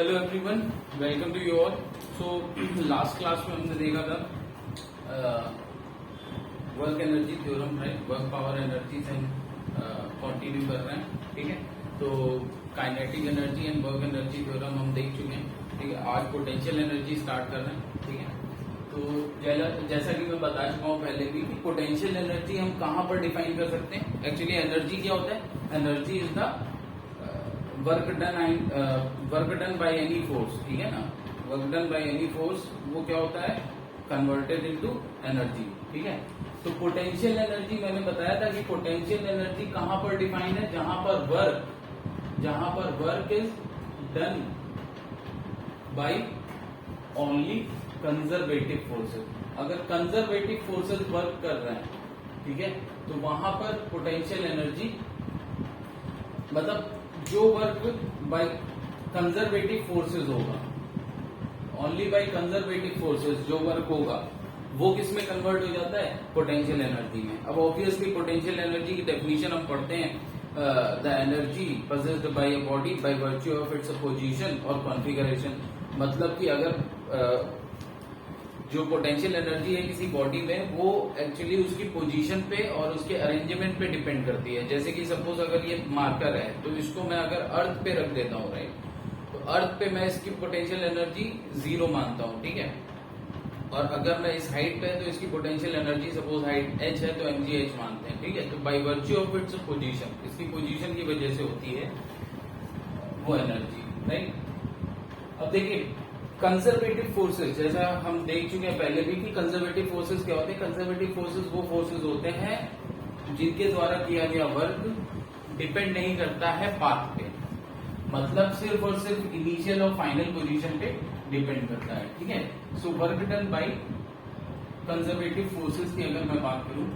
Hello everyone, welcome to you all. So last class में हमने देखा था work energy theorem, right. Work power energy से continue कर रहे हैं, ठीक है। तो kinetic energy and work energy theorem हम देख चुके हैं, ठीक है। आज पोटेंशियल एनर्जी स्टार्ट कर रहे हैं, ठीक है। तो जैसा कि मैं बता चुका हूँ पहले भी कि पोटेंशियल एनर्जी हम कहाँ पर डिफाइन कर सकते हैं। एक्चुअली एनर्जी क्या होता है? Energy is the work done by any force, ठीक है ना। Work done by any force वो क्या होता है? कन्वर्टेड इनटू एनर्जी, ठीक है। तो पोटेंशियल एनर्जी मैंने बताया था कि पोटेंशियल एनर्जी कहां पर डिफाइन है? जहां पर work is done by only conservative forces. अगर कंजर्वेटिव फोर्सेस वर्क कर रहे हैं, ठीक है, तो वहां पर पोटेंशियल एनर्जी मतलब जो वर्क बाय कंजर्वेटिव फोर्सेस होगा, ओनली बाय कंजर्वेटिव फोर्सेस जो वर्क होगा वो किस में कन्वर्ट हो जाता है? पोटेंशियल एनर्जी में। अब ऑब्वियसली पोटेंशियल एनर्जी की डेफिनेशन हम पढ़ते हैं, the energy possessed by a body by virtue of its position और कॉन्फ़िगरेशन। मतलब कि अगर जो पोटेंशियल एनर्जी है किसी बॉडी में, वो एक्चुअली उसकी पोजीशन पे और उसके अरेंजमेंट पे डिपेंड करती है। जैसे कि सपोज अगर ये मार्कर है तो इसको मैं अगर अर्थ पे रख देता हूँ, राइट, तो अर्थ पे मैं इसकी पोटेंशियल एनर्जी 0 मानता हूँ, ठीक है। और अगर मैं इस हाइट पे है तो इसकी potential energy suppose height h है तो mgh मानते हैं, ठीक है। तो by virtue of its position, इसकी पोजीशन की वजह से होती है वो एनर्जी, राइट। अब देखिए कंजर्वेटिव फोर्सेस, जैसा हम देख चुके हैं पहले भी कि कंजर्वेटिव फोर्सेस क्या होते हैं। कंजर्वेटिव फोर्सेस वो फोर्सेस होते हैं जिनके द्वारा किया गया वर्क डिपेंड नहीं करता है पाथ पे, मतलब सिर्फ और सिर्फ इनिशियल और फाइनल पोजीशन पे डिपेंड करता है, ठीक है। So work done by conservative forces की अगर मैं बात करूं,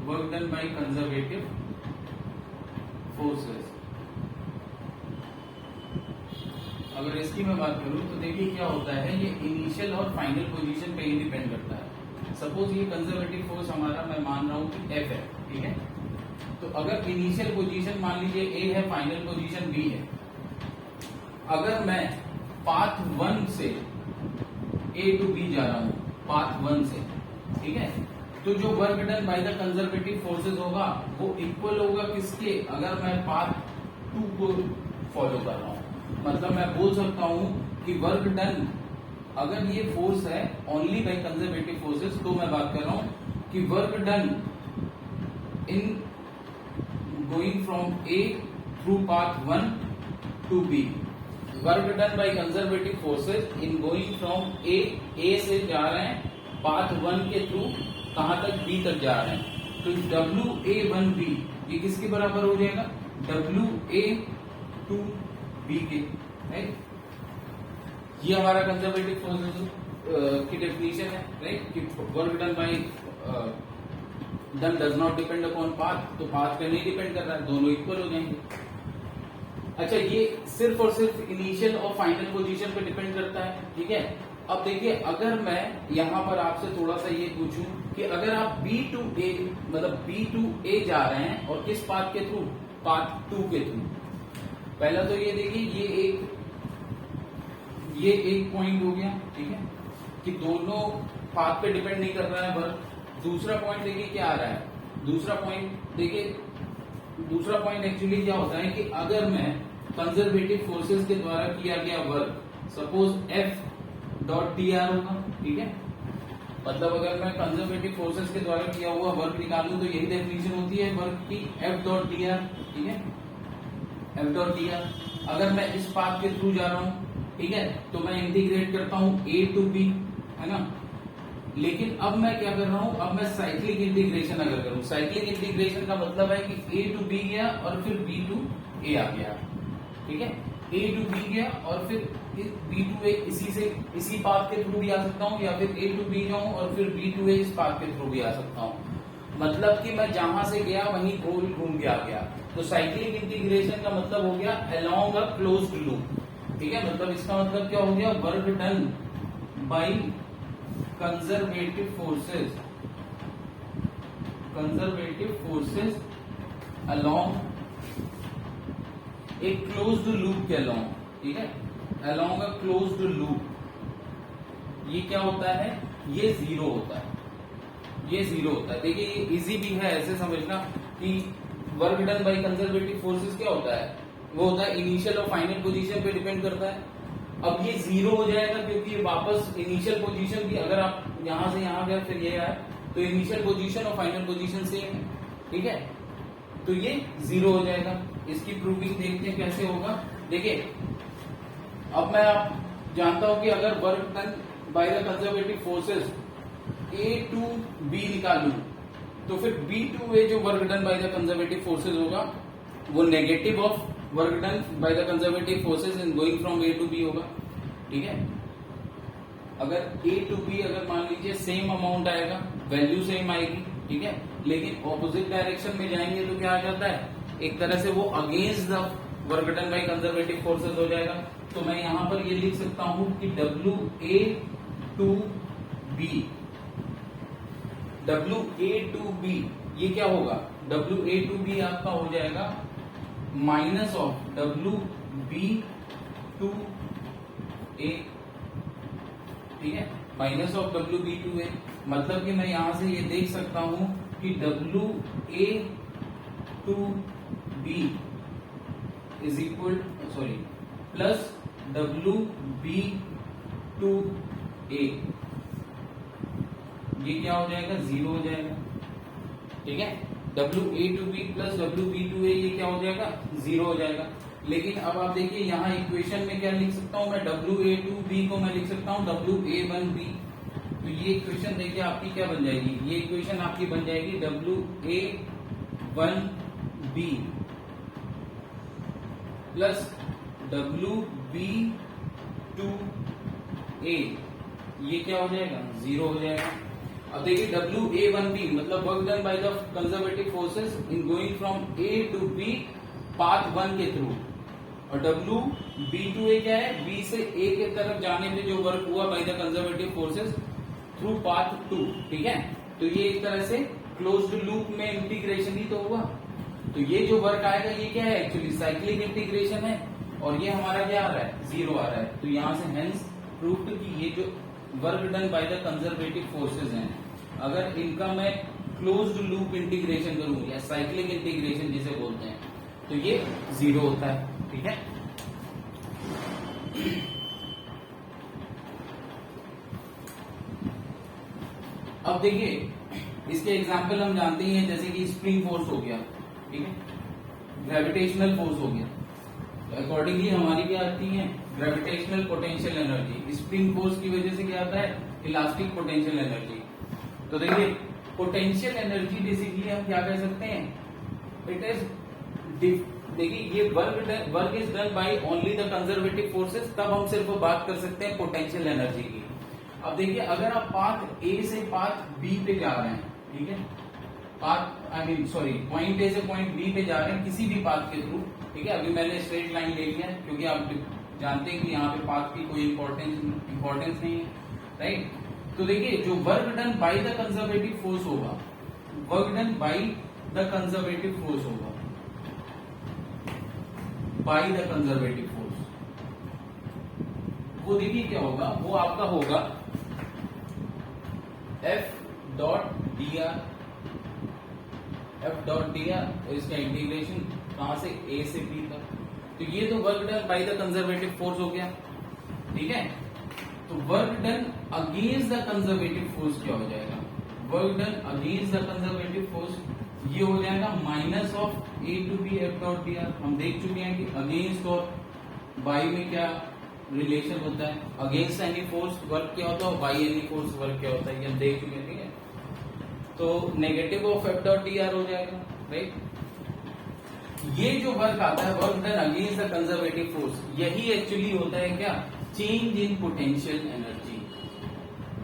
work done by conservative forces, अगर इसकी मैं बात करूं तो देखिए क्या होता है, ये इनिशियल और फाइनल पोजीशन पे ही डिपेंड करता है। सपोज ये कंजर्वेटिव फोर्स हमारा मैं मान रहा हूं कि F है, ठीक है। तो अगर इनिशियल पोजीशन मान लीजिए A है, फाइनल पोजीशन B है। अगर मैं पाथ 1 से A टू B जा रहा हूं, पाथ 1 से, ठीक है, तो जो work done by the conservative forces होगा वो इक्वल होगा किसके? अगर मैं पाथ 2 को फॉलो कर रहा हूं। मतलब मैं बोल सकता हूं कि वर्क डन, अगर ये फोर्स है ओनली बाय कंजर्वेटिव फोर्सेस, तो मैं बात कर रहा हूं कि work done in going from A through path 1 to B, work done by conservative forces in going from A से जा रहे हैं पाथ 1 के थ्रू कहां तक? B तक जा रहे हैं। तो WA1B ये किसके बराबर हो जाएगा? WA2B के, राइट। ये हमारा कंजर्वेटिव फोर्सेस की डेफिनेशन है, राइट, कि work done bye done does not depend upon path, तो पाथ पे नहीं डिपेंड कर रहा है, दोनों इक्वल हो जाएंगे। अच्छा, ये सिर्फ और सिर्फ इनिशियल और फाइनल पोजीशन पे डिपेंड करता है, ठीक है। अब देखिए अगर मैं यहां पर आपसे थोड़ा सा ये पूछूं कि अगर आप B टू A मतलब B टू A जा रहे हैं और किस पाथ के थ्रू? पाथ 2 के थ्रू। पहला तो ये देखिए ये एक पॉइंट हो गया, ठीक है, कि दोनों पाथ पे डिपेंड नहीं कर रहा है वर्क। दूसरा पॉइंट देखिए क्या आ रहा है, दूसरा पॉइंट एक्चुअली क्या होता है कि अगर मैं कंजर्वेटिव फोर्सेस के द्वारा किया गया work, suppose F dot dr होगा, ठीक है। मतलब अगर मैं कंजर्वेटिव फोर्सेस के द्वारा किया हुआ वर्क निकालूं तो यही डेफिनेशन होती है वर्क की, F डॉट dr, ठीक है, F डॉट dr। अगर मैं इस पाथ के थ्रू जा रहा हूं, ठीक है, तो मैं इंटीग्रेट करता हूं A टू B, है ना। लेकिन अब मैं क्या कर रहा हूं, अब मैं साइक्लिक इंटीग्रेशन अगर करूं, साइक्लिक इंटीग्रेशन का मतलब है कि A टू B गया और फिर B टू A आ गया, ठीक है। A टू B गया और फिर B टू A, इसी पाथ के थ्रू भी आ सकता हूं, या फिर A टू B जाऊं और फिर B टू A इस पाथ के थ्रू भी आ सकता हूं। मतलब कि मैं जहां से गया वहीं गोल घूम के आ गया। तो साइक्लिक इंटीग्रेशन का मतलब हो गया अलोंग अ क्लोज्ड लूप, ठीक है। मतलब इसका मतलब क्या हो गया? Work done by conservative forces along एक क्लोज्ड लूप के अलोंग, ठीक है, अलोंग अ क्लोज्ड लूप, ये क्या होता है, ये जीरो होता है, ये जीरो होता है। देखिए ये इजी भी है ऐसे समझना कि work done by conservative forces क्या होता है, वो होता है इनिशियल और फाइनल पोजीशन पे डिपेंड करता है। अब ये जीरो हो जाएगा क्योंकि ये वापस इनिशियल पोजीशन भी, अगर आप यहां से यहां गए फिर ये आए तो इनिशियल पोजीशन और फाइनल पोजीशन सेम है, ठीक है, तो ये जीरो हो जाएगा। इसकी प्रूविंग देखते हैं कैसे होगा। देखिए अब मैं आप जानता हूं कि अगर work done by the conservative forces A to B निकालूं तो फिर B टू A जो work done by the conservative forces होगा वो negative of work done by the conservative forces in going from A to B होगा, ठीक है। अगर A टू B अगर मान लीजिए सेम अमाउंट आएगा, वैल्यू सेम आएगी, ठीक है, लेकिन ऑपोजिट डायरेक्शन में जाएंगे तो क्या आ जाता है, एक तरह से वो against the work done by conservative forces हो जाएगा। तो मैं यहां पर ये लिख सकता हूं कि WA to B, WA to B ये क्या होगा, WA टू B आपका हो जाएगा minus of WB to A, ठीक है, minus of WB to A, मतलब कि मैं यहां से ये देख सकता हूं कि WA to B is equal sorry plus WB to A, ये क्या हो जाएगा, जीरो हो जाएगा, ठीक है। WA to B plus WB to A ये क्या हो जाएगा, जीरो हो जाएगा। लेकिन अब आप देखिए यहाँ इक्वेशन में क्या लिख सकता हूं मैं, WA टू B को मैं लिख सकता हूं WA1B, तो ये इक्वेशन देखिए आपकी क्या बन जाएगी, ये इक्वेशन आपकी बन जाएगी WA1B plus WB to A, ये क्या हो जाएगा, जीरो हो जाएगा। अब देखिए WA1B मतलब work done by the conservative forces in going from A to B path 1 के थ्रू, और WB2A क्या है, B से A के तरफ जाने में जो वर्क हुआ bye the conservative forces through path 2, ठीक है। तो ये एक तरह से क्लोज्ड लूप में इंटीग्रेशन ही तो हुआ, तो ये जो वर्क आएगा ये क्या है, एक्चुअली साइक्लिक इंटीग्रेशन है, और ये हमारा क्या आ रहा है, जीरो आ रहा है। तो यहां से हेंस प्रूव्ड कि ये जो work done by the conservative forces हैं, अगर इनका मैं क्लोज्ड लूप इंटीग्रेशन करूं या साइक्लिक इंटीग्रेशन जिसे बोलते हैं, तो ये जीरो होता है, ठीक है। अब देखिए इसके एग्जाम्पल हम जानते ही हैं, जैसे कि स्प्रिंग फोर्स हो गया, ठीक है, ग्रेविटेशनल फोर्स हो गया, तो अकॉर्डिंगली हमारी क्या आती है, gravitational potential energy. Spring force की वजह से क्या आता है, इलास्टिक पोटेंशियल एनर्जी। तो देखिए पोटेंशियल एनर्जी बेसिकली हम क्या कह सकते हैं, इट इज, देखिए ये work is done by only the conservative forces, तब हम सिर्फ बात कर सकते हैं पोटेंशियल एनर्जी की। अब देखिए अगर आप पाथ ए से पाथ बी पे जा रहे हैं, ठीक है, path I mean sorry point A से पॉइंट बी पे जा रहे हैं किसी भी पाथ के थ्रू, ठीक है, अभी मैंने स्ट्रेट लाइन ले लिया है क्योंकि आप जानते हैं कि यहाँ पे पाथ की कोई इंपॉर्टेंस नहीं है, राइट। तो देखिए जो work done by the conservative force होगा, work done by the conservative force होगा, बाय द कंजर्वेटिव फोर्स, वो देखिए क्या होगा, वो आपका होगा F dot D R, F dot D R, और इसका इंटीग्रेशन कहां से, A से B तक। तो ये तो work done by the conservative force हो गया, ठीक है। तो work done against the conservative force क्या हो जाएगा, work done against the conservative force ये हो जाएगा minus of A to B F dot D r. हम देख चुके हैं कि अगेंस्ट और बाय में क्या रिलेशन होता है, अगेंस्ट एनी फोर्स वर्क क्या होता है, बाय एनी फोर्स वर्क क्या होता है, ये हम देख चुके हैं, ठीक है। तो negative of F dot D R हो जाएगा, राइट। ये जो वर्क आता है, work done against the conservative force, यही एक्चुअली होता है क्या, change in potential energy.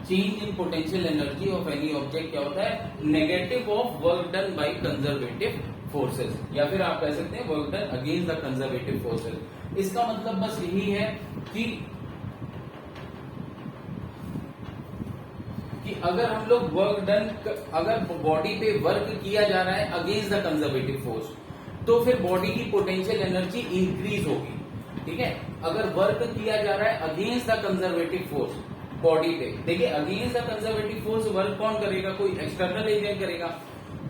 Change in potential energy of any object क्या होता है, negative of work done by conservative forces, या फिर आप कह सकते हैं work done against the conservative forces. इसका मतलब बस यही है कि अगर हम लोग वर्क डन, अगर बॉडी पे वर्क किया जा रहा है अगेंस्ट द कंजर्वेटिव फोर्स, तो फिर बॉडी की पोटेंशियल एनर्जी इंक्रीज होगी। ठीक है, अगर वर्क किया जा रहा है against the conservative force body पे, देखिए against the conservative force work कौन करेगा, कोई एक्सटर्नल एजेंट करेगा,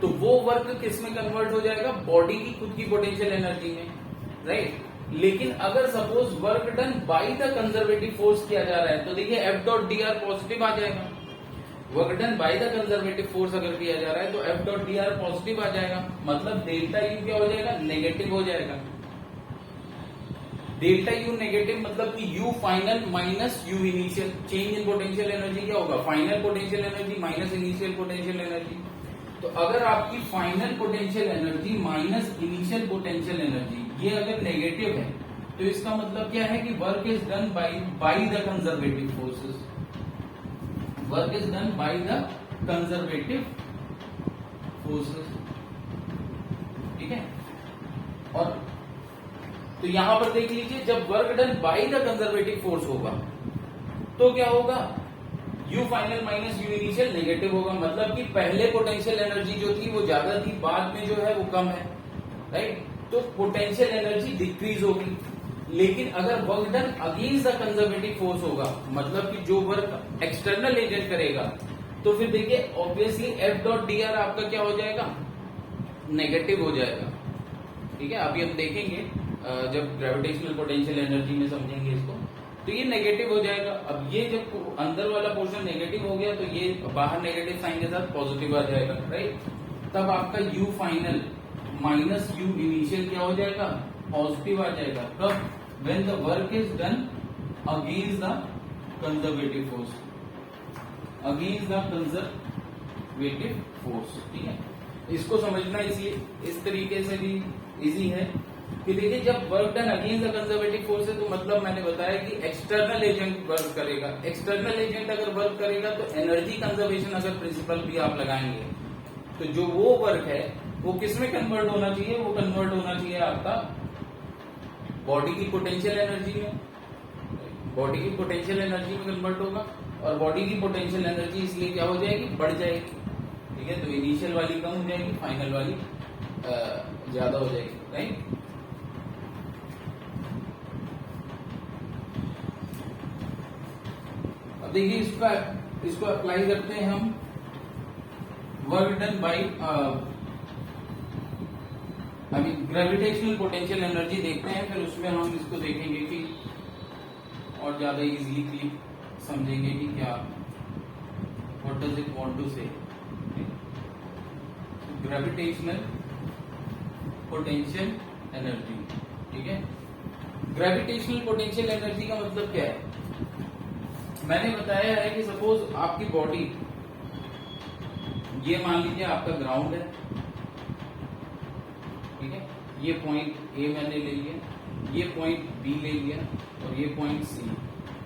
तो वो वर्क किस में कन्वर्ट हो जाएगा, बॉडी की खुद की पोटेंशियल एनर्जी में, राइट। लेकिन अगर suppose work done by the conservative force किया जा रहा है, तो देखिए F dot D R positive आ जाएगा। Work done by the conservative force अगर किया जा रहा है तो F dot D R positive आ जाएगा, मतलब डेल्टा यू क्या हो जाएगा, नेगेटिव हो जाएगा। डेल्टा यू नेगेटिव मतलब कि you final minus you initial, change in potential energy क्या होगा, final potential energy minus initial potential energy. तो अगर आपकी final potential energy minus initial potential energy ये अगर नेगेटिव है, तो इसका मतलब क्या है कि work is done by the conservative forces, work is done by the conservative forces. ठीक है, और तो यहां पर देख लीजिए जब work done by the conservative force होगा तो क्या होगा, you final minus you initial negative होगा, मतलब कि पहले पोटेंशियल एनर्जी जो थी वो ज्यादा थी, बाद में जो है वो कम है, राइट। तो पोटेंशियल एनर्जी डिक्रीज होगी। लेकिन अगर work done against the conservative force होगा, मतलब कि जो वर्क एक्सटर्नल एजेंट करेगा, तो फिर देखिए obviously F dot D R आपका क्या हो जाएगा, नेगेटिव हो जाएगा। ठीक है, अभी हम देखेंगे जब ग्रेविटेशनल पोटेंशियल एनर्जी में समझेंगे इसको, तो ये नेगेटिव हो जाएगा। अब ये जब अंदर वाला पोर्शन नेगेटिव हो गया तो ये बाहर नेगेटिव साइन के साथ पॉजिटिव आ जाएगा, राइट। तब आपका you final minus you initial क्या हो जाएगा, पॉजिटिव आ जाएगा। कब, when the work is done against the conservative force, against the conservative force. ठीक है, इसको समझना इसलिए इस तरीके से भी इजी है कि देखिए जब work done against the conservative force है तो मतलब मैंने बताया कि एक्सटर्नल एजेंट वर्क करेगा। एक्सटर्नल एजेंट अगर वर्क करेगा तो एनर्जी कंजर्वेशन अगर प्रिंसिपल भी आप लगाएंगे तो जो वो वर्क है वो किस में कन्वर्ट होना चाहिए, वो कन्वर्ट होना चाहिए आपका बॉडी की पोटेंशियल एनर्जी में, बॉडी की पोटेंशियल एनर्जी में कन्वर्ट होगा। और बॉडी की पोटेंशियल एनर्जी इसलिए क्या हो जाएगी, बढ़ जाएगी। ठीक है, तो इनिशियल वाली कम हो जाएगी, फाइनल वाली ज्यादा हो जाएगी, राइट। अब देखिए इसको अप्लाई करते हैं हम वर्क डन बाय अभी ग्रेविटेशनल पोटेंशियल एनर्जी देखते हैं, फिर उसमें हम इसको देखेंगे कि और ज्यादा इजीली समझेंगे कि क्या what does it want to say. Gravitational potential energy, ठीक है। ग्रेविटेशनल पोटेंशियल एनर्जी का मतलब क्या है, मैंने बताया है कि सपोज आपकी बॉडी, ये मान लीजिए आपका ग्राउंड है, ठीक है, ये पॉइंट ए मैंने ले लिया, ये पॉइंट बी ले लिया और ये पॉइंट सी,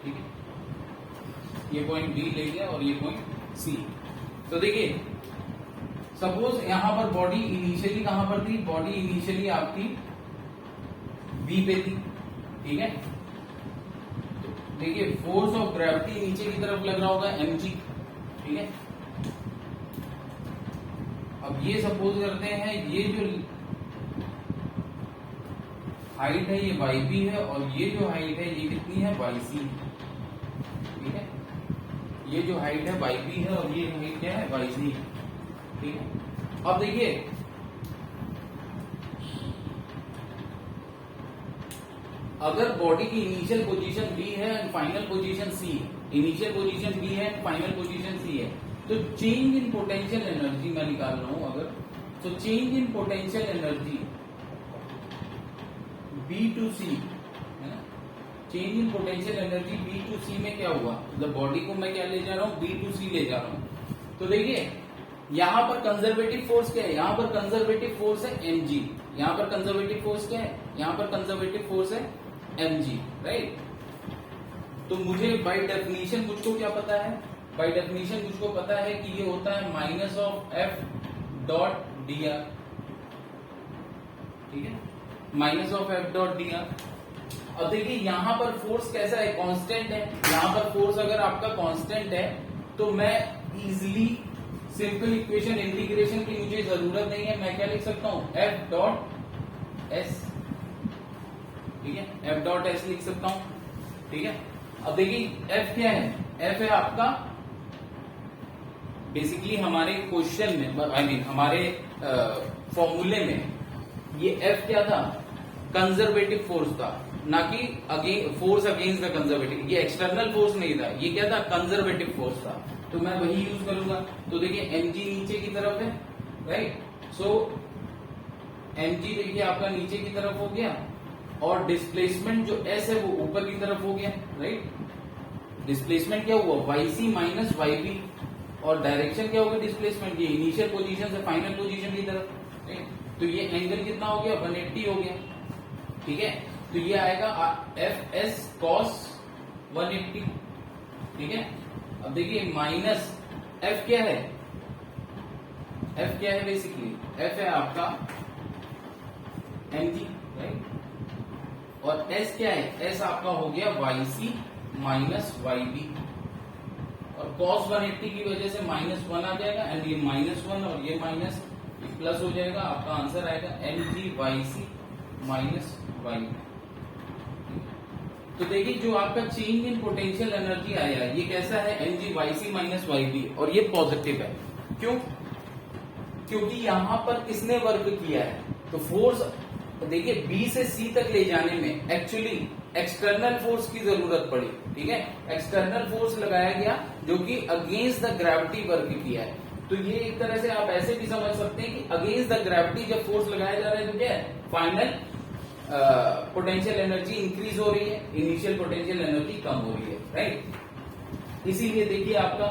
ठीक है, ये पॉइंट बी ले लिया और ये पॉइंट सी। तो देखिए सपोज यहां पर बॉडी इनिशियली कहां पर थी, बॉडी इनिशियली आपकी बी पे थी, ठीक है। देखिए फोर्स ऑफ ग्रेविटी नीचे की तरफ लग रहा होगा mg, ठीक है। अब ये सपोज करते हैं ये जो हाइट है ये yb है और ये जो हाइट है ये कितनी है yc, ठीक है। ये जो हाइट है yb है और ये हाइट क्या है yc, ठीक है। अब देखिए अगर बॉडी की इनिशियल पोजीशन बी है and final position C, initial position B है एंड फाइनल पोजीशन सी है, तो चेंज इन पोटेंशियल एनर्जी मैं निकाल रहा हूं अगर, तो change in potential energy B to C है ना, change in potential energy B to C में क्या हुआ, मतलब बॉडी को मैं क्या ले जा रहा हूं, बी टू सी ले जा रहा हूं। तो देखिए यहां पर कंजर्वेटिव फोर्स क्या है, यहां पर कंजर्वेटिव फोर्स है mg, यहां पर कंजर्वेटिव फोर्स क्या है, यहां पर कंजर्वेटिव फोर्स है mg, राइट। तो मुझे बाय डेफिनेशन मुझको क्या पता है, बाय डेफिनेशन मुझको पता है कि ये होता है minus of F dot D R, ठीक है, minus of F dot D R. अब देखिए यहां पर फोर्स कैसा है, कांस्टेंट है। यहां पर फोर्स अगर आपका कांस्टेंट है तो मैं इजिली सिंपल इक्वेशन इंटीग्रेशन की मुझे जरूरत नहीं है, मैं क्या लिख सकता हूं, एफ डॉट एस, ठीक है, एफ डॉट एस लिख सकता हूं, ठीक है। अब देखिए एफ क्या है, एफ है आपका बेसिकली हमारे क्वेश्चन में, आई मीन हमारे फॉर्मूले में ये एफ क्या था, कंजर्वेटिव फोर्स था, ना कि फोर्स अगेंस्ट द कंजर्वेटिव, ये एक्सटर्नल फोर्स नहीं था, ये क्या था, कंजर्वेटिव फोर्स था, तो मैं वही यूज करूंगा। तो देखिए mg नीचे की तरफ है, राइट, सो mg देखिए आपका नीचे की तरफ हो गया, और डिस्प्लेसमेंट जो s है वो ऊपर की तरफ हो गया, राइट। डिस्प्लेसमेंट क्या हुआ, yc माइनस yb, और डायरेक्शन क्या होगी डिस्प्लेसमेंट की, इनिशियल पोजीशन से फाइनल पोजीशन की तरफ, राइट। तो ये एंगल कितना हो गया, 180 हो गया, ठीक है। तो ये आएगा एफ एस कॉस 180, ठीक है। अब देखिए माइनस एफ क्या है, एफ क्या है बेसिकली, एफ है आपका mg, राइट, और एस क्या है, एस आपका हो गया yc माइनस yb, और cos 180 की वजह से -1 आ जाएगा, एंड ये -1 और ये माइनस प्लस हो जाएगा, आपका आंसर आएगा mg yc माइनस yb। तो देखिए जो आपका चेंज इन पोटेंशियल एनर्जी आया ये कैसा है, mg yc माइनस yb, और ये पॉजिटिव है, क्यों, क्योंकि यहां पर किसने वर्क किया है, तो फोर्स देखिए B से C तक ले जाने में एक्चुअली एक्सटर्नल फोर्स की जरूरत पड़ी, ठीक है, एक्सटर्नल फोर्स लगाया गया जो कि अगेंस्ट द ग्रेविटी वर्क किया है। तो ये एक तरह से आप ऐसे भी समझ सकते हैं कि अगेंस्ट द ग्रेविटी जब फोर्स लगाया जा रहा है तो क्या है, फाइनल पोटेंशियल एनर्जी इंक्रीज हो रही है, इनिशियल पोटेंशियल एनर्जी कम हो रही है, राइट। इसीलिए देखिए आपका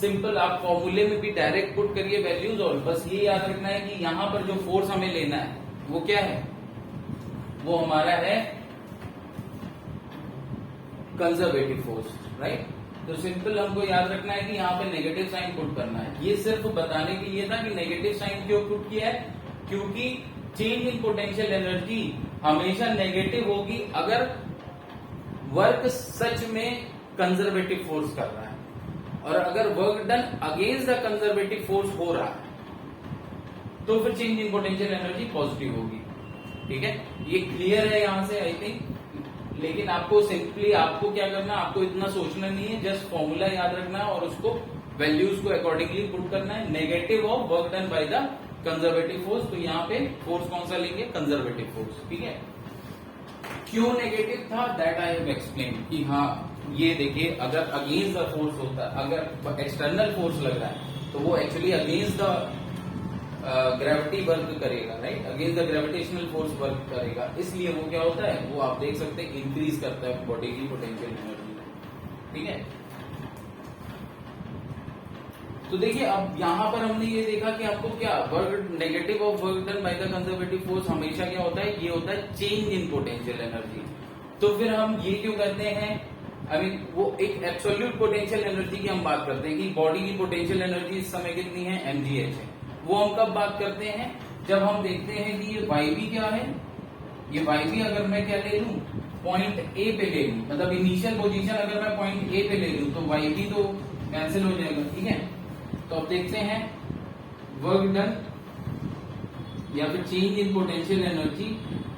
सिंपल, आप फॉर्मूले में भी डायरेक्ट पुट करिए वैल्यूज, और बस ये याद रखना है कि यहां पर जो फोर्स हमें लेना है वो क्या है, वो हमारा है कंजर्वेटिव फोर्स, राइट। तो सिंपल हमको याद रखना है कि यहाँ पे नेगेटिव साइन पुट करना है। ये सिर्फ बताने के लिए था कि नेगेटिव साइन क्यों पुट किया है, क्योंकि चेंज इन पोटेंशियल एनर्जी हमेशा नेगेटिव होगी अगर वर्क सच में कंजर्वेटिव फोर्स कर रहा है, और अगर work done against the conservative force हो रहा है तो फिर change in potential energy positive होगी, ठीक है। ये क्लियर है यहां से आई थिंक, लेकिन आपको सिंपली आपको क्या करना, आपको इतना सोचना नहीं है, जस्ट फॉर्मूला याद रखना है और उसको वैल्यूज को अकॉर्डिंगली पुट करना है। Negative of work done by the conservative force, तो यहाँ पे फोर्स कौन सा लेंगे, कंजर्वेटिव फोर्स, ठीक है। क्यों नेगेटिव था, दैट आई हैव एक्सप्लेन, कि हाँ ये देखिए अगर अगेंस्ट द फोर्स होता है, अगर एक्सटर्नल फोर्स लग रहा है तो वो actually against the gravity work करेगा, right, against the gravitational force work करेगा, इसलिए वो क्या होता है, वो आप देख सकते हैं इंक्रीज करता है बॉडी की पोटेंशियल एनर्जी, ठीक है। तो देखिए अब यहां पर हमने ये देखा कि आपको क्या work, negative of work done by the conservative force हमेशा क्या होता है, ये होता है चेंज इन पोटेंशियल एनर्जी। तो फिर हम ये क्यों कहते हैं, आई मीन वो एक एब्सोल्यूट पोटेंशियल एनर्जी की हम बात करते हैं कि बॉडी की पोटेंशियल एनर्जी इस समय कितनी है, mgh है। वो हम कब बात करते हैं, जब हम देखते हैं कि ये yb क्या है, ये yb अगर मैं क्या ले लूं, पॉइंट A पे ले लूं, मतलब इनिशियल पोजीशन अगर मैं पॉइंट A पे ले लूं तो yb तो कैंसिल हो जाएगा, ठीक है। तो अब देखते हैं वर्क डन या फिर change in potential energy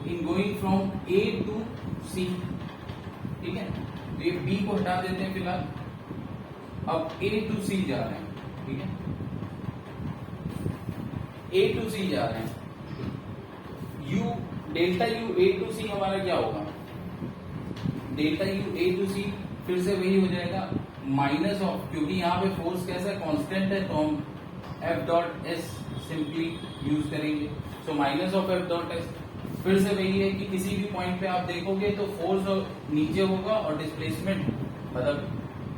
in going from A to C, ठीक है। तो ये B को हटा देते हैं फिलहाल, अब A टू C जा रहे हैं, ठीक है, A टू C जा रहे हैं, U delta U A to C हमारा क्या होगा, delta U A to C फिर से वही हो जाएगा माइनस ऑफ, क्योंकि यहाँ पे फोर्स कैसा है, कांस्टेंट है, तो हम F dot S simply use करेंगे, so minus of F dot S। फिर से वही है कि किसी भी पॉइंट पे आप देखोगे तो फोर्स नीचे होगा और डिस्प्लेसमेंट, मतलब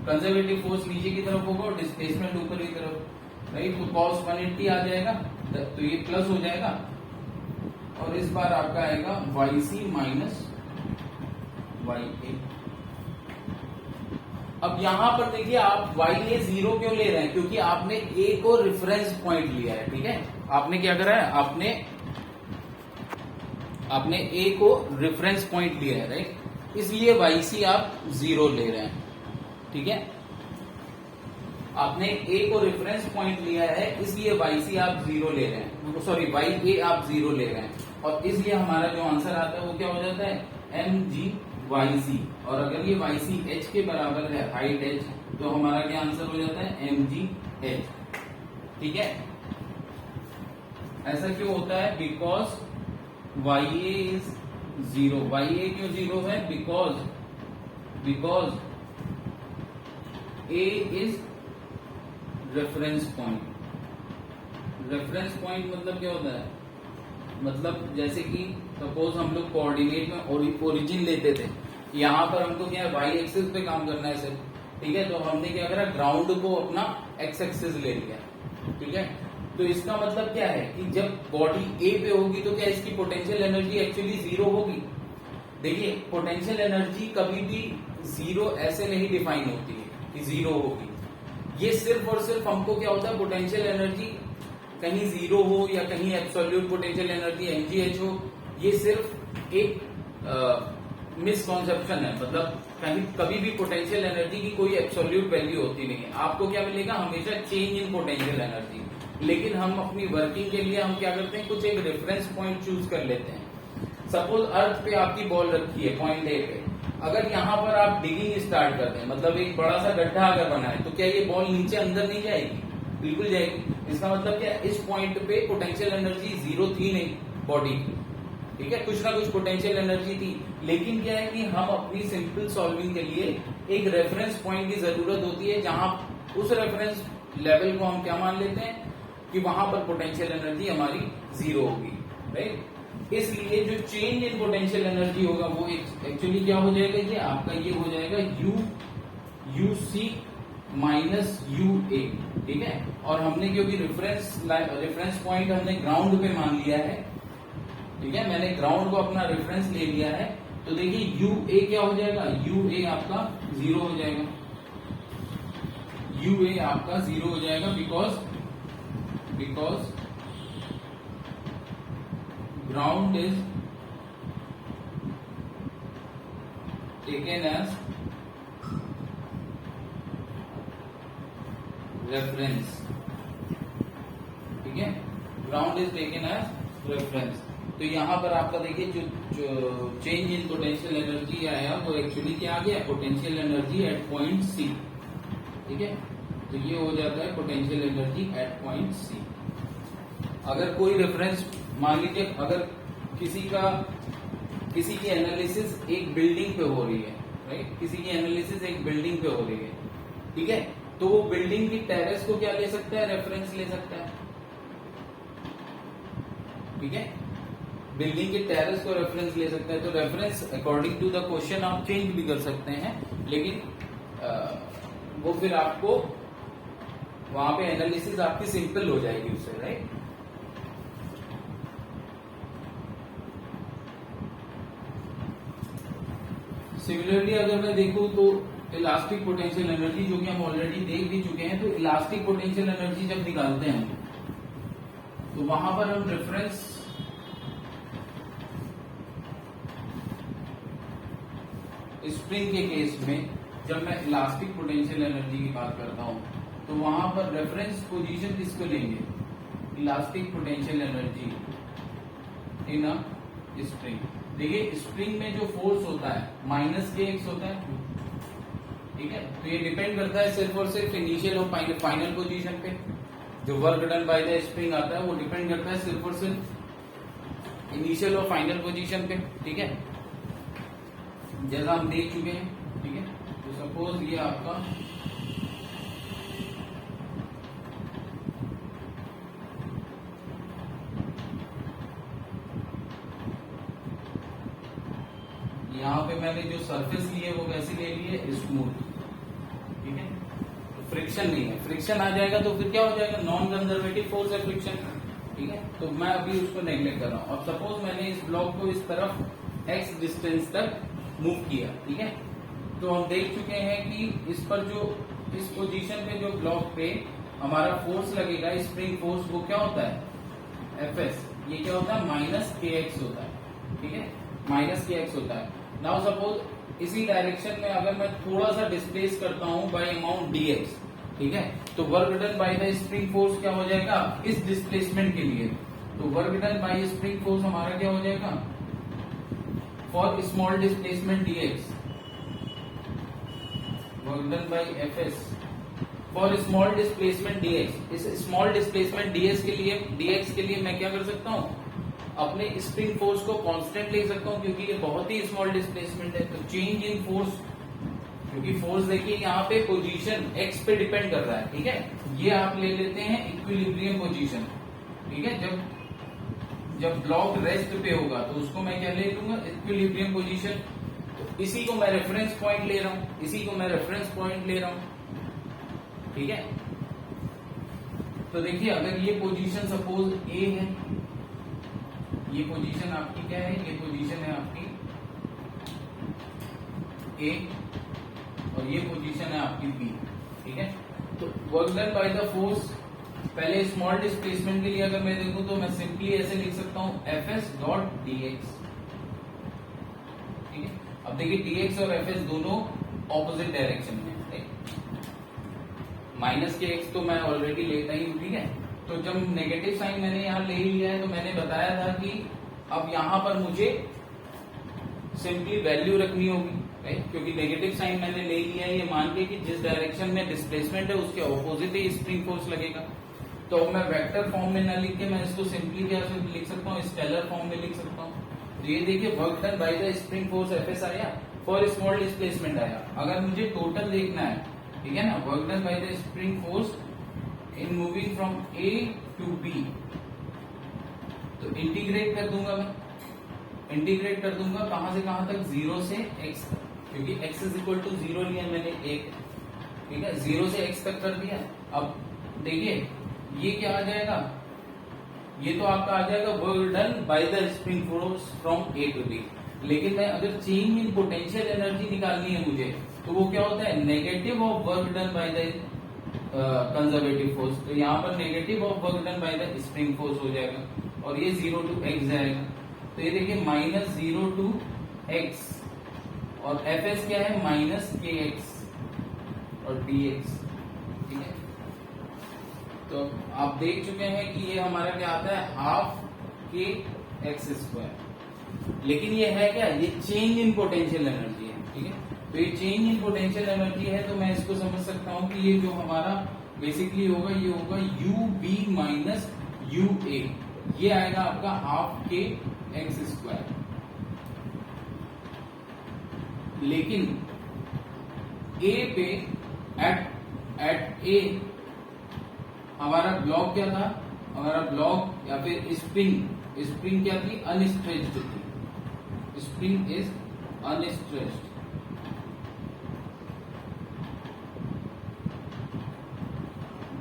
कंजर्वेटिव फोर्स नीचे की तरफ होगा और डिस्प्लेसमेंट ऊपर की तरफ, राइट। तो cos 180 आ जाएगा, तो ये प्लस हो जाएगा, और इस बार आपका आएगा yc माइनस ya। अब यहां पर देखिए आप ya 0 क्यों ले रहे हैं, क्योंकि आपने a को रेफरेंस पॉइंट लिया है, ठीक है। आपने क्या करा है, आपने a को रेफरेंस पॉइंट लिया है, राइट, इसलिए yc आप 0 ले रहे हैं, ठीक है। आपने a को रेफरेंस पॉइंट लिया है इसलिए yc आप 0 ले रहे हैं, सॉरी ya आप 0 ले रहे हैं, और इसलिए हमारा जो आंसर आता है वो क्या हो जाता है mg/yc। और अगर ये yc h के बराबर है, हाइट h, तो हमारा क्या आंसर हो जाता है mgh। ठीक है, ऐसा क्यों होता है? Because ya is 0। ya क्यों 0 है? Because a is reference point. Reference point मतलब क्या होता है? मतलब जैसे कि सपोज हम लोग कोऑर्डिनेट में ओरिजिन लेते थे, यहाँ पर हमको क्या है वाई एक्सिस पे काम करना है सिर्फ। ठीक है, तो हमने क्या करा, ग्राउंड को अपना एक्स एक्सिस ले लिया। ठीक है, तो इसका मतलब क्या है कि जब बॉडी ए पे होगी तो क्या इसकी पोटेंशियल एनर्जी एक्चुअली 0 होगी। देखिए, पोटेंशियल एनर्जी कभी भी 0 ऐसे नहीं डिफाइन होती है कि 0 होगी। ये सिर्फ और सिर्फ हमको क्या होता है, पोटेंशियल एनर्जी कहीं 0 हो या कहीं एब्सोल्यूट पोटेंशियल एनर्जी mgh हो, ये सिर्फ एक मिसकॉन्सेप्शन है। मतलब कभी भी पोटेंशियल एनर्जी की कोई एब्सोल्यूट वैल्यू होती नहीं है। आपको क्या मिलेगा? हमेशा चेंज इन पोटेंशियल एनर्जी। लेकिन हम अपनी वर्किंग के लिए हम क्या करते हैं, कुछ एक रेफरेंस पॉइंट चूज कर लेते हैं। सपोज अर्थ पे आपकी बॉल रखी है पॉइंट ए पे, अगर यहाँ पर आप डिगिंग स्टार्ट करते हैं, मतलब एक बड़ा सा गड्ढा अगर बना है, तो क्या ये बॉल नीचे अंदर नहीं जाएगी? बिल्कुल जाएगी। इसका मतलब क्या, इस पॉइंट पे पोटेंशियल एनर्जी 0 थी नहीं बॉडी की। ठीक है, कुछ ना कुछ पोटेंशियल एनर्जी थी, लेकिन क्या है कि हम अपनी सिंपल सॉल्विंग के लिए एक रेफरेंस पॉइंट की जरूरत होती है, जहां उस रेफरेंस लेवल को हम क्या मान लेते हैं कि वहां पर पोटेंशियल एनर्जी हमारी 0 होगी। राइट, इसलिए जो चेंज इन पोटेंशियल एनर्जी होगा वो एक्चुअली क्या हो जाएगा, ये आपका ये हो जाएगा UC माइनस UA। ठीक है, और हमने क्योंकि रेफरेंस पॉइंट हमने ग्राउंड पे मान लिया है, ठीक है, मैंने ग्राउंड को अपना रेफरेंस ले लिया है, तो देखिए UA क्या हो जाएगा, UA आपका 0 हो जाएगा। UA आपका 0 हो जाएगा because ground is taken as reference. ठीक है, ground is taken as reference. तो यहाँ पर आपका देखिए जो चेंज इन पोटेंशियल एनर्जी आया वो एक्चुअली क्या आ गया, potential energy at point C. ठीक है, तो ये हो जाता है potential energy at point C. अगर कोई रेफरेंस, मान लीजिए अगर किसी की एनालिसिस एक बिल्डिंग पे हो रही है, राइट, किसी की एनालिसिस एक बिल्डिंग पे हो रही है। ठीक है, तो वो बिल्डिंग की टेरेस को क्या ले सकता है, रेफरेंस ले सकता है। ठीक है, बिल्डिंग के टेरेस को रेफरेंस ले सकता है। तो reference according to the question आप चेंज भी कर सकते हैं, लेकिन वो फिर आपको वहां पे एनालिसिस आपकी सिंपल हो जाएगी उससे। राइट, सिमिलरली अगर मैं देखूं तो इलास्टिक पोटेंशियल एनर्जी, जो कि हम ऑलरेडी देख भी चुके हैं, तो इलास्टिक पोटेंशियल एनर्जी जब निकालते हैं तो वहां पर हम रेफरेंस स्प्रिंग के केस में जब मैं इलास्टिक पोटेंशियल एनर्जी की बात करता हूं तो वहां पर रेफरेंस पोजीशन किसको लेंगे, इलास्टिक पोटेंशियल एनर्जी इन अ स्प्रिंग। देखिए, स्प्रिंग में जो फोर्स होता है -kx होता है। ठीक है, तो ये डिपेंड करता है सिर्फ और सिर्फ इनिशियल और फाइनल पोजीशन पे। जो work done by the spring आता है वो डिपेंड करता है सिर्फ और सिर्फ इनिशियल और फाइनल पोजीशन पे। ठीक है, जैसा हम देख चुके हैं। ठीक है, तो सपोज ये आपका यहाँ पे मैंने जो सरफेस ली है वो कैसी ले ली है, स्मूथ। ठीक है, तो फ्रिक्शन नहीं है, फ्रिक्शन आ जाएगा तो फिर क्या हो जाएगा, नॉन कंजर्वेटिव फोर्स है फ्रिक्शन। ठीक है, तो मैं अभी उसको नेग्लेक्ट कर रहा हूँ। अब सपोज मैंने इस ब्लॉक को इस तरफ x डिस्टेंस तक मूव किया। ठीक है, तो हम देख चुके हैं कि इस पर जो इस पोजीशन पे जो ब्लॉक पे हमारा फोर्स लगेगा, स्प्रिंग फोर्स, वो क्या होता है, Fs। ये क्या होता है, -kx होता है। ठीक है, -kx होता है। नाउ सपोज इसी डायरेक्शन में अगर मैं थोड़ा सा डिस्प्लेस करता हूं बाय अमाउंट dx, ठीक है, तो work done by the spring force क्या हो जाएगा, इस डिस्प्लेसमेंट के लिए तो work done by spring force हमारा क्या हो जाएगा, for small displacement dx, work done by FS for small displacement dx. इस स्मॉल डिस्प्लेसमेंट डीएक्स के लिए मैं क्या कर सकता हूं, अपने स्प्रिंग फोर्स को कांस्टेंट ले सकता हूं, क्योंकि ये बहुत ही स्मॉल डिस्प्लेसमेंट है। तो चेंज इन फोर्स, क्योंकि फोर्स देखिए यहाँ पे पोजीशन एक्स पे डिपेंड कर रहा है, ठीक है, ये आप ले लेते हैं इक्विलिब्रियम पोजीशन, ठीक है। जब ब्लॉक रेस्ट पे होगा तो उसको मैं क्या ले लूंगा, इक्विलिब्रियम पोजीशन। तो इसी को मैं रेफरेंस पॉइंट ले रहा हूं, ठीक है। तो देखिए अगर ये पोजीशन सपोज ए है, ये पोजीशन आपकी क्या है, ये पोजीशन है आपकी ए और ये पोजीशन है आपकी बी, ठीक है। तो work done by the force, पहले स्मॉल डिस्प्लेसमेंट के लिए अगर मैं देखूं तो मैं सिंपली ऐसे लिख सकता हूं एफएस डॉट डीएक्स, ठीक है। अब देखिए डीएक्स और एफएस दोनों ऑपोजिट डायरेक्शन में, माइनस के एक्स तो मैं ऑलरेडी लेता ही हूं, ठीक है। तो जब नेगेटिव साइन मैंने यहां ले लिया है तो मैंने बताया था कि अब यहां पर मुझे सिंपली वैल्यू रखनी होगी, राइट, क्योंकि नेगेटिव साइन मैंने ले लिया है, ये मान के कि जिस डायरेक्शन में डिस्प्लेसमेंट है उसके ऑपोजिट ही स्प्रिंग फोर्स लगेगा। तो अब मैं वेक्टर फॉर्म में न लिख के मैं इसको सिंपली क्या लिख सकता हूँ, स्केलर फॉर्म में लिख सकता हूँ। तो ये देखिए work done by the spring force FS आया, फॉर स्मॉल डिस्प्लेसमेंट आया। अगर मुझे टोटल देखना है, ठीक है ना, work done by the spring force in moving from A to B, तो इंटीग्रेट कर दूंगा मैं, इंटीग्रेट कर दूंगा कहां से कहां तक, 0 से x तक, क्योंकि x इज इक्वल टू 0 लिया मैंने एक, ठीक है, 0 से x तक कर दिया। अब देखिए ये क्या आ जाएगा, ये तो आपका आ जाएगा work done by the spring force from A to B. लेकिन मैं अगर चेंज इन पोटेंशियल एनर्जी निकालनी है मुझे, तो वो क्या होता है, negative of work done by the conservative force. तो यहाँ पर negative of work done by the spring force हो जाएगा और ये 0 टू x जाएगा। तो ये देखिए -0 टू x और fs क्या है, -kx और dx, ठीक है। तो आप देख चुके हैं कि ये हमारा क्या आता है, हाफ के एक्स स्क्वायर। लेकिन ये है क्या, ये चेंज इन पोटेंशियल एनर्जी है, ठीक है। तो ये चेंज इन पोटेंशियल एनर्जी है, तो मैं इसको समझ सकता हूं कि ये जो हमारा बेसिकली होगा, ये होगा you B minus U A, ये आएगा आपका हाफ के एक्स स्क्वायर। लेकिन ए पे एट ए हमारा ब्लॉक क्या था, हमारा ब्लॉक या फिर स्प्रिंग क्या थी, अनस्ट्रेच्ड थी, स्प्रिंग इज अनस्ट्रेच्ड।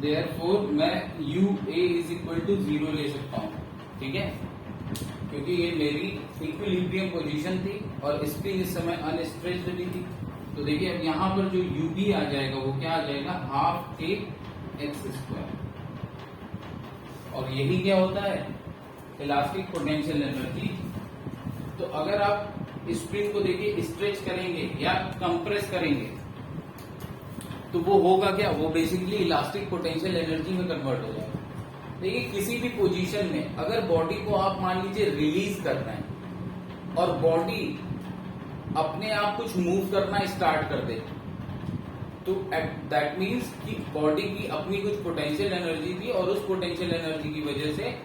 देयरफॉर मैं U A is equal to 0 ले सकता हूं, ठीक है, क्योंकि ये मेरी इक्विलिब्रियम पोजीशन थी और स्प्रिंग इस समय अनस्ट्रेच्ड भी थी। तो देखिए अब यहां पर जो यू बी आ जाएगा वो क्या आ जाएगा, हाफ के एक्स स्क्वायर। और यही क्या होता है, इलास्टिक पोटेंशियल एनर्जी। तो अगर आप स्प्रिंग को देखिए स्ट्रेच करेंगे या कंप्रेस करेंगे तो वो होगा क्या, वो बेसिकली इलास्टिक पोटेंशियल एनर्जी में कन्वर्ट हो जाएगा। देखिए किसी भी पोजीशन में अगर बॉडी को आप मान लीजिए रिलीज करना है और बॉडी अपने आप कुछ मूव करना स्टार्ट कर दे, तो दैट मीन्स कि बॉडी की अपनी कुछ पोटेंशियल एनर्जी थी और उस पोटेंशियल एनर्जी की वजह से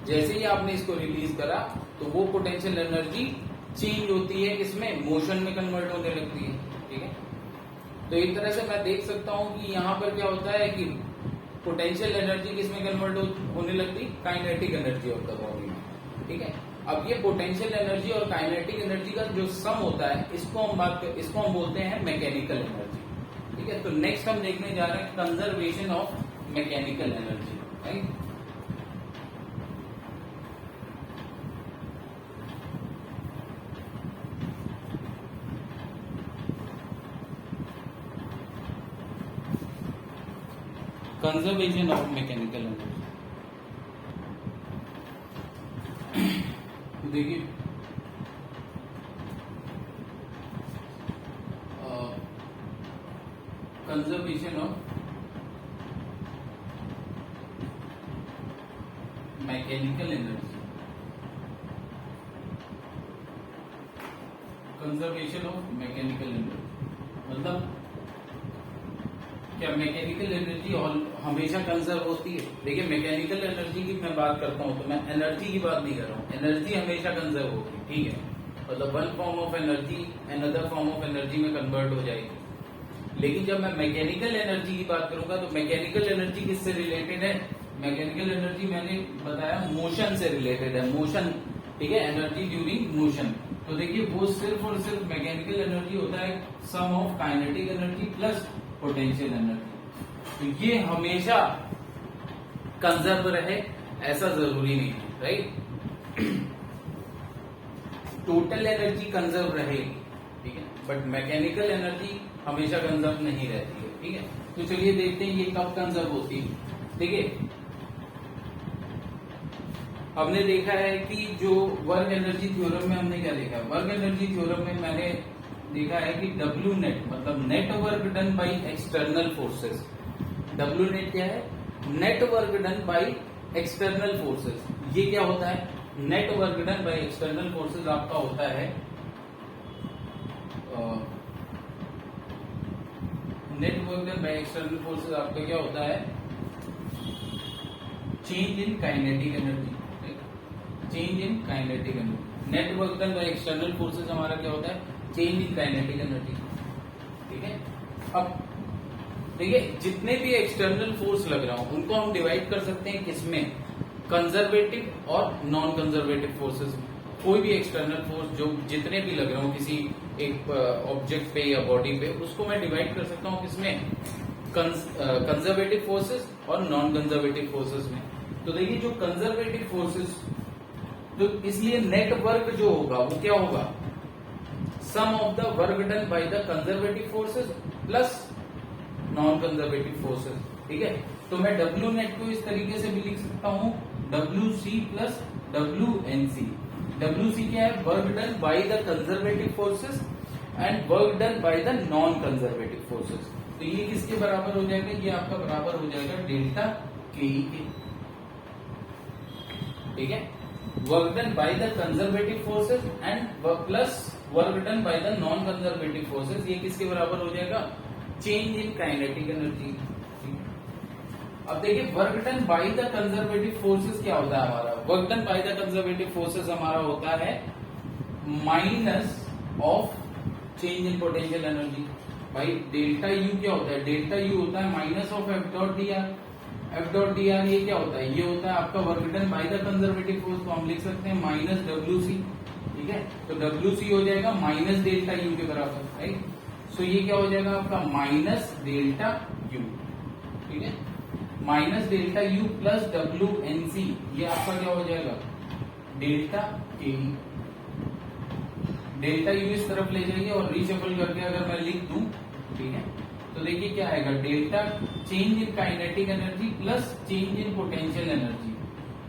जैसे ही आपने इसको रिलीज करा तो वो पोटेंशियल एनर्जी चेंज होती है, इसमें मोशन में कन्वर्ट होने लगती है, ठीक है। तो एक तरह से मैं देख सकता हूं कि यहाँ पर क्या होता है कि पोटेंशियल एनर्जी किसमें कन्वर्ट होने लगती, kinetic energy of the body में, ठीक है। अब ये पोटेंशियल एनर्जी और काइनेटिक एनर्जी का जो सम होता है, इसको हम बोलते हैं मैकेनिकल एनर्जी, ठीक है। तो नेक्स्ट हम देखने जा रहे हैं conservation of mechanical energy, right. Conservation of mechanical energy, देखिए conservation of mechanical energy, conservation of mechanical energy मतलब क्या मैकेनिकल एनर्जी हमेशा कंजर्व होती है? देखिए मैकेनिकल एनर्जी की मैं बात करता हूं तो मैं एनर्जी की बात नहीं कर रहा हूं, एनर्जी हमेशा कंजर्व होगी, ठीक है, मतलब one form of energy another form of energy में कन्वर्ट हो जाएगी। लेकिन जब मैं मैकेनिकल एनर्जी की बात करूंगा तो मैकेनिकल एनर्जी किससे रिलेटेड है? मैकेनिकल एनर्जी मैंने बताया मोशन से रिलेटेड है, मोशन, ठीक है, एनर्जी ड्यूरिंग मोशन। तो देखिए वो सिर्फ और सिर्फ मैकेनिकल एनर्जी होता है sum of kinetic energy plus potential energy. तो ये हमेशा कंजर्व रहे ऐसा जरूरी नहीं है, राइट। टोटल एनर्जी कंजर्व रहेगी, ठीक है, बट मैकेनिकल एनर्जी हमेशा कंजर्व नहीं रहती है, ठीक है। तो चलिए देखते हैं ये कब कंजर्व होती है। ठीक है, हमने देखा है कि जो वर्क एनर्जी थ्योरम में हमने क्या देखा, वर्क एनर्जी थ्योरम में मैंने देखा है कि डब्ल्यू नेट मतलब net work done by external forces. W net क्या है? Net work done by external forces. ये क्या होता है? Net work done by external forces आपका होता है net work done by external forces आपका क्या होता है? Change in kinetic energy, change in kinetic energy. Net work done by external forces हमारा क्या होता है? चेंज इन काइनेटिक एनर्जी, ठीक है। अब देखिए जितने भी एक्सटर्नल फोर्स लग रहा हूं उनको हम डिवाइड कर सकते हैं किसमें? कंजर्वेटिव और नॉन कंजर्वेटिव फोर्सेस में। कोई भी एक्सटर्नल फोर्स जो जितने भी लग रहा हूं किसी एक ऑब्जेक्ट पे या बॉडी पे, उसको मैं डिवाइड कर सकता हूं किसमें? कंजर्वेटिव फोर्सेस और नॉन कंजर्वेटिव फोर्सेस में। तो देखिए जो कंजर्वेटिव फोर्सेस, तो इसलिए नेट वर्क जो होगा वो क्या होगा? Sum of the work done by the conservative forces plus non conservative forces, ठीक है। तो मैं डब्ल्यू नेट को इस तरीके से भी लिख सकता हूं W C plus W N C. W C क्या है? Work done by the conservative forces and work done by the non conservative forces. तो ये किसके बराबर हो जाएगा? ये आपका बराबर हो जाएगा डेल्टा के ई के, ठीक है। Work done by the conservative forces and plus work done by the non conservative forces, ये किसके बराबर हो जाएगा? Change in kinetic energy. अब देखिए work done by the conservative forces क्या होता है हमारा? Work done by the conservative forces हमारा होता है minus of change in potential energy. भाई डेल्टा यू क्या होता है? डेल्टा यू होता है minus of F dot D R. F dot D R ये क्या होता है? ये होता है आपका work done by the conservative force, को हम लिख सकते हैं माइनस डब्ल्यू सी, ठीक है। तो डब्ल्यू सी हो जाएगा माइनस डेल्टा यू के बराबर, राइट। सो ये क्या हो जाएगा आपका? माइनस डेल्टा यू, ठीक है। Minus delta U plus W N C, ये आपका क्या हो जाएगा? डेल्टा के ई। डेल्टा यू इस तरफ ले जाइए और रीशफल करके अगर मैं लिख दूं, ठीक है, तो देखिए क्या आएगा? Delta change in kinetic energy plus change in potential energy,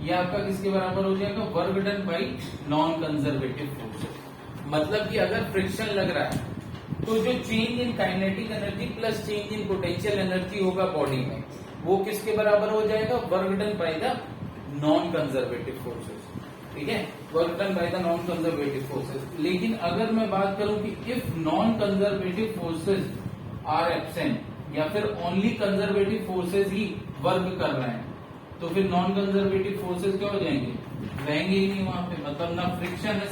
ये आपका किसके बराबर हो जाएगा? Work done by non conservative forces. मतलब कि अगर फ्रिक्शन लग रहा है तो जो change in kinetic energy plus change in potential energy होगा बॉडी में, वो किसके बराबर हो जाएगा? Work done by the non conservative forces, ठीक है, work done by the non conservative forces. लेकिन अगर मैं बात करूं कि if non conservative forces are absent या फिर ओनली कंजर्वेटिव फोर्सेस ही वर्क कर रहे हैं, तो फिर नॉन कंजर्वेटिव फोर्सेस क्या हो जाएंगे? रहेंगे ही नहीं वहां पे, मतलब ना फ्रिक्शन है,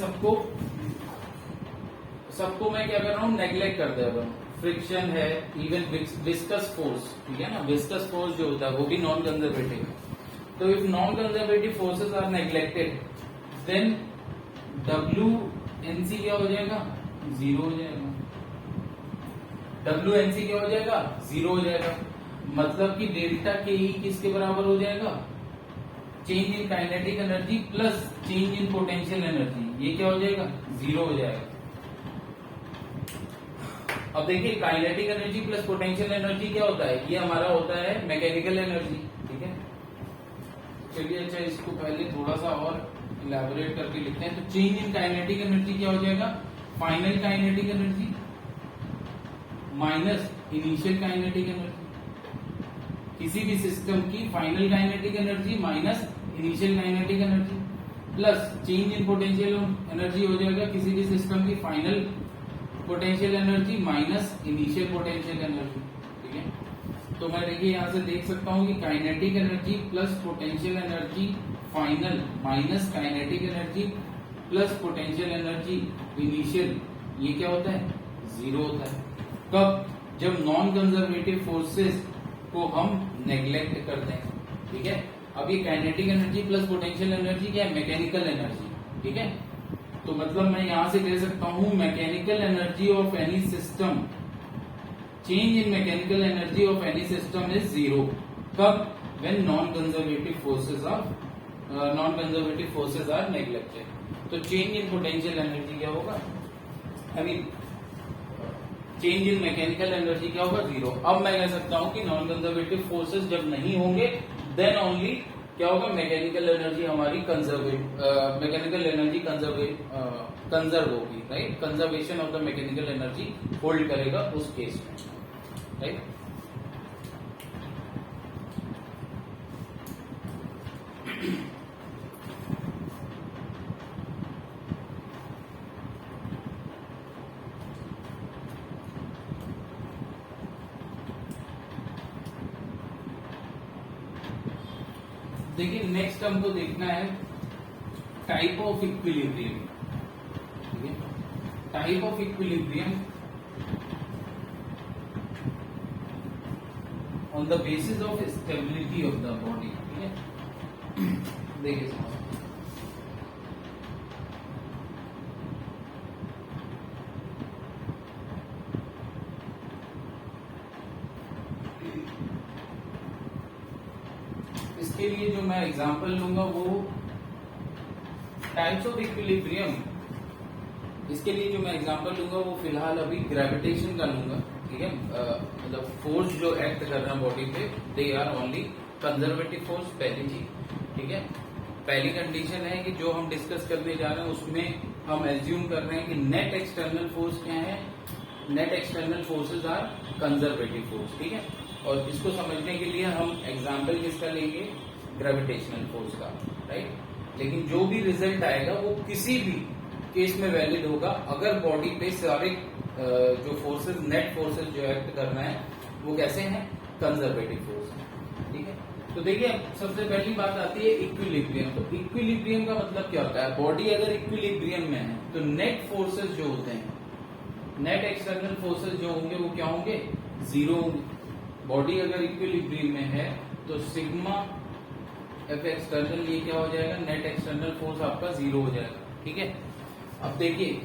सबको मैं क्या कर रहा हूँ? नेग्लेक्ट कर दे रहा हूँ। फ्रिक्शन है, इवन विस्कस फोर्स, ठीक है ना, विस्कस फोर्स जो होता है वो भी नॉन कंजर्वेटिव है। तो if non conservative forces are neglected then W NC क्या हो जाएगा? जीरो हो जाएगा। डब्ल्यू एनसी क्या हो जाएगा? जीरो हो जाएगा। मतलब कि डेल्टा के ई किसके बराबर हो जाएगा? Change in kinetic energy plus change in potential energy, ये क्या हो जाएगा? जीरो हो जाएगा। अब देखिए kinetic energy plus potential energy क्या होता है? ये हमारा होता है मैकेनिकल एनर्जी, ठीक है। चलिए अच्छा इसको पहले थोड़ा सा और इलैबोरेट करके लिखते हैं। तो चेंज इन काइनेटिक एनर्जी क्या हो जाएगा? Final kinetic energy minus initial kinetic energy. किसी भी सिस्टम की final kinetic energy minus initial kinetic energy plus change in potential energy हो जाएगा किसी भी सिस्टम की final potential energy minus initial potential energy. ठीक है, तो मैं देखिए यहां से देख सकता हूं कि kinetic energy plus potential energy final minus kinetic energy plus potential energy initial, ये क्या होता है? जीरो होता है। कब? जब नॉन कंजर्वेटिव फोर्सेस को हम नेग्लेक्ट करते हैं। ठीक है, अब ये kinetic energy plus potential energy क्या है? Mechanical energy. ठीक है, तो मतलब मैं यहां से कह सकता हूं mechanical energy of any system, change in mechanical energy of any system is zero. कब? When non conservative forces are neglected. तो चेंज इन पोटेंशियल एनर्जी क्या होगा? I mean change in mechanical energy क्या होगा? जीरो। अब मैं कह सकता हूं कि नॉन कंजर्वेटिव फोर्सेस जब नहीं होंगे देन ओनली क्या होगा? मैकेनिकल एनर्जी हमारी कंजर्व होगी, right? Conservation of the mechanical energy hold करेगा उस केस में, राइट? देखिए नेक्स्ट हमको देखना है टाइप ऑफ इक्विलिब्रियम। ठीक है, type of equilibrium on the basis of stability of the body. ठीक है, देखिए इसके लिए जो मैं एग्जांपल लूंगा वो टाइप्स ऑफ इक्विलिब्रियम, इसके लिए जो मैं एग्जांपल लूंगा वो फिलहाल अभी ग्रेविटेशन का लूंगा। ठीक है, मतलब फोर्स जो एक्ट कर रहा है बॉडी पे, they are only conservative force, पहली चीज। ठीक है, पहली कंडीशन है कि जो हम डिस्कस करने जा रहे हैं उसमें हम एज्यूम कर रहे हैं कि नेट एक्सटर्नल फोर्स क्या है? Net external forces are conservative force. ठीक है, और इसको समझने के लिए हम एग्जाम्पल किसका लेंगे? ग्रेविटेशनल फोर्स का, राइट? लेकिन जो भी रिजल्ट आएगा वो किसी भी केस में वैलिड होगा अगर बॉडी पे सारे जो फोर्सेस, नेट फोर्सेस जो एक्ट करना है वो कैसे हैं? Conservative force. ठीक है, तो देखिए सबसे पहली बात आती है इक्विलिब्रियम। तो इक्विलिब्रियम का मतलब क्या होता है? बॉडी अगर इक्विलिब्रियम में है तो नेट फोर्सेस जो होते हैं, नेट एक्सटर्नल फोर्सेस जो होंगे वो क्या होंगे? जीरो होंगे। बॉडी अगर इक्विलिब्रियम में है तो सिग्मा एफ एक्सटर्नल ये क्या हो जाएगा? नेट एक्सटर्नल फोर्स आपका जीरो हो जाएगा। ठीक है, अब देखिए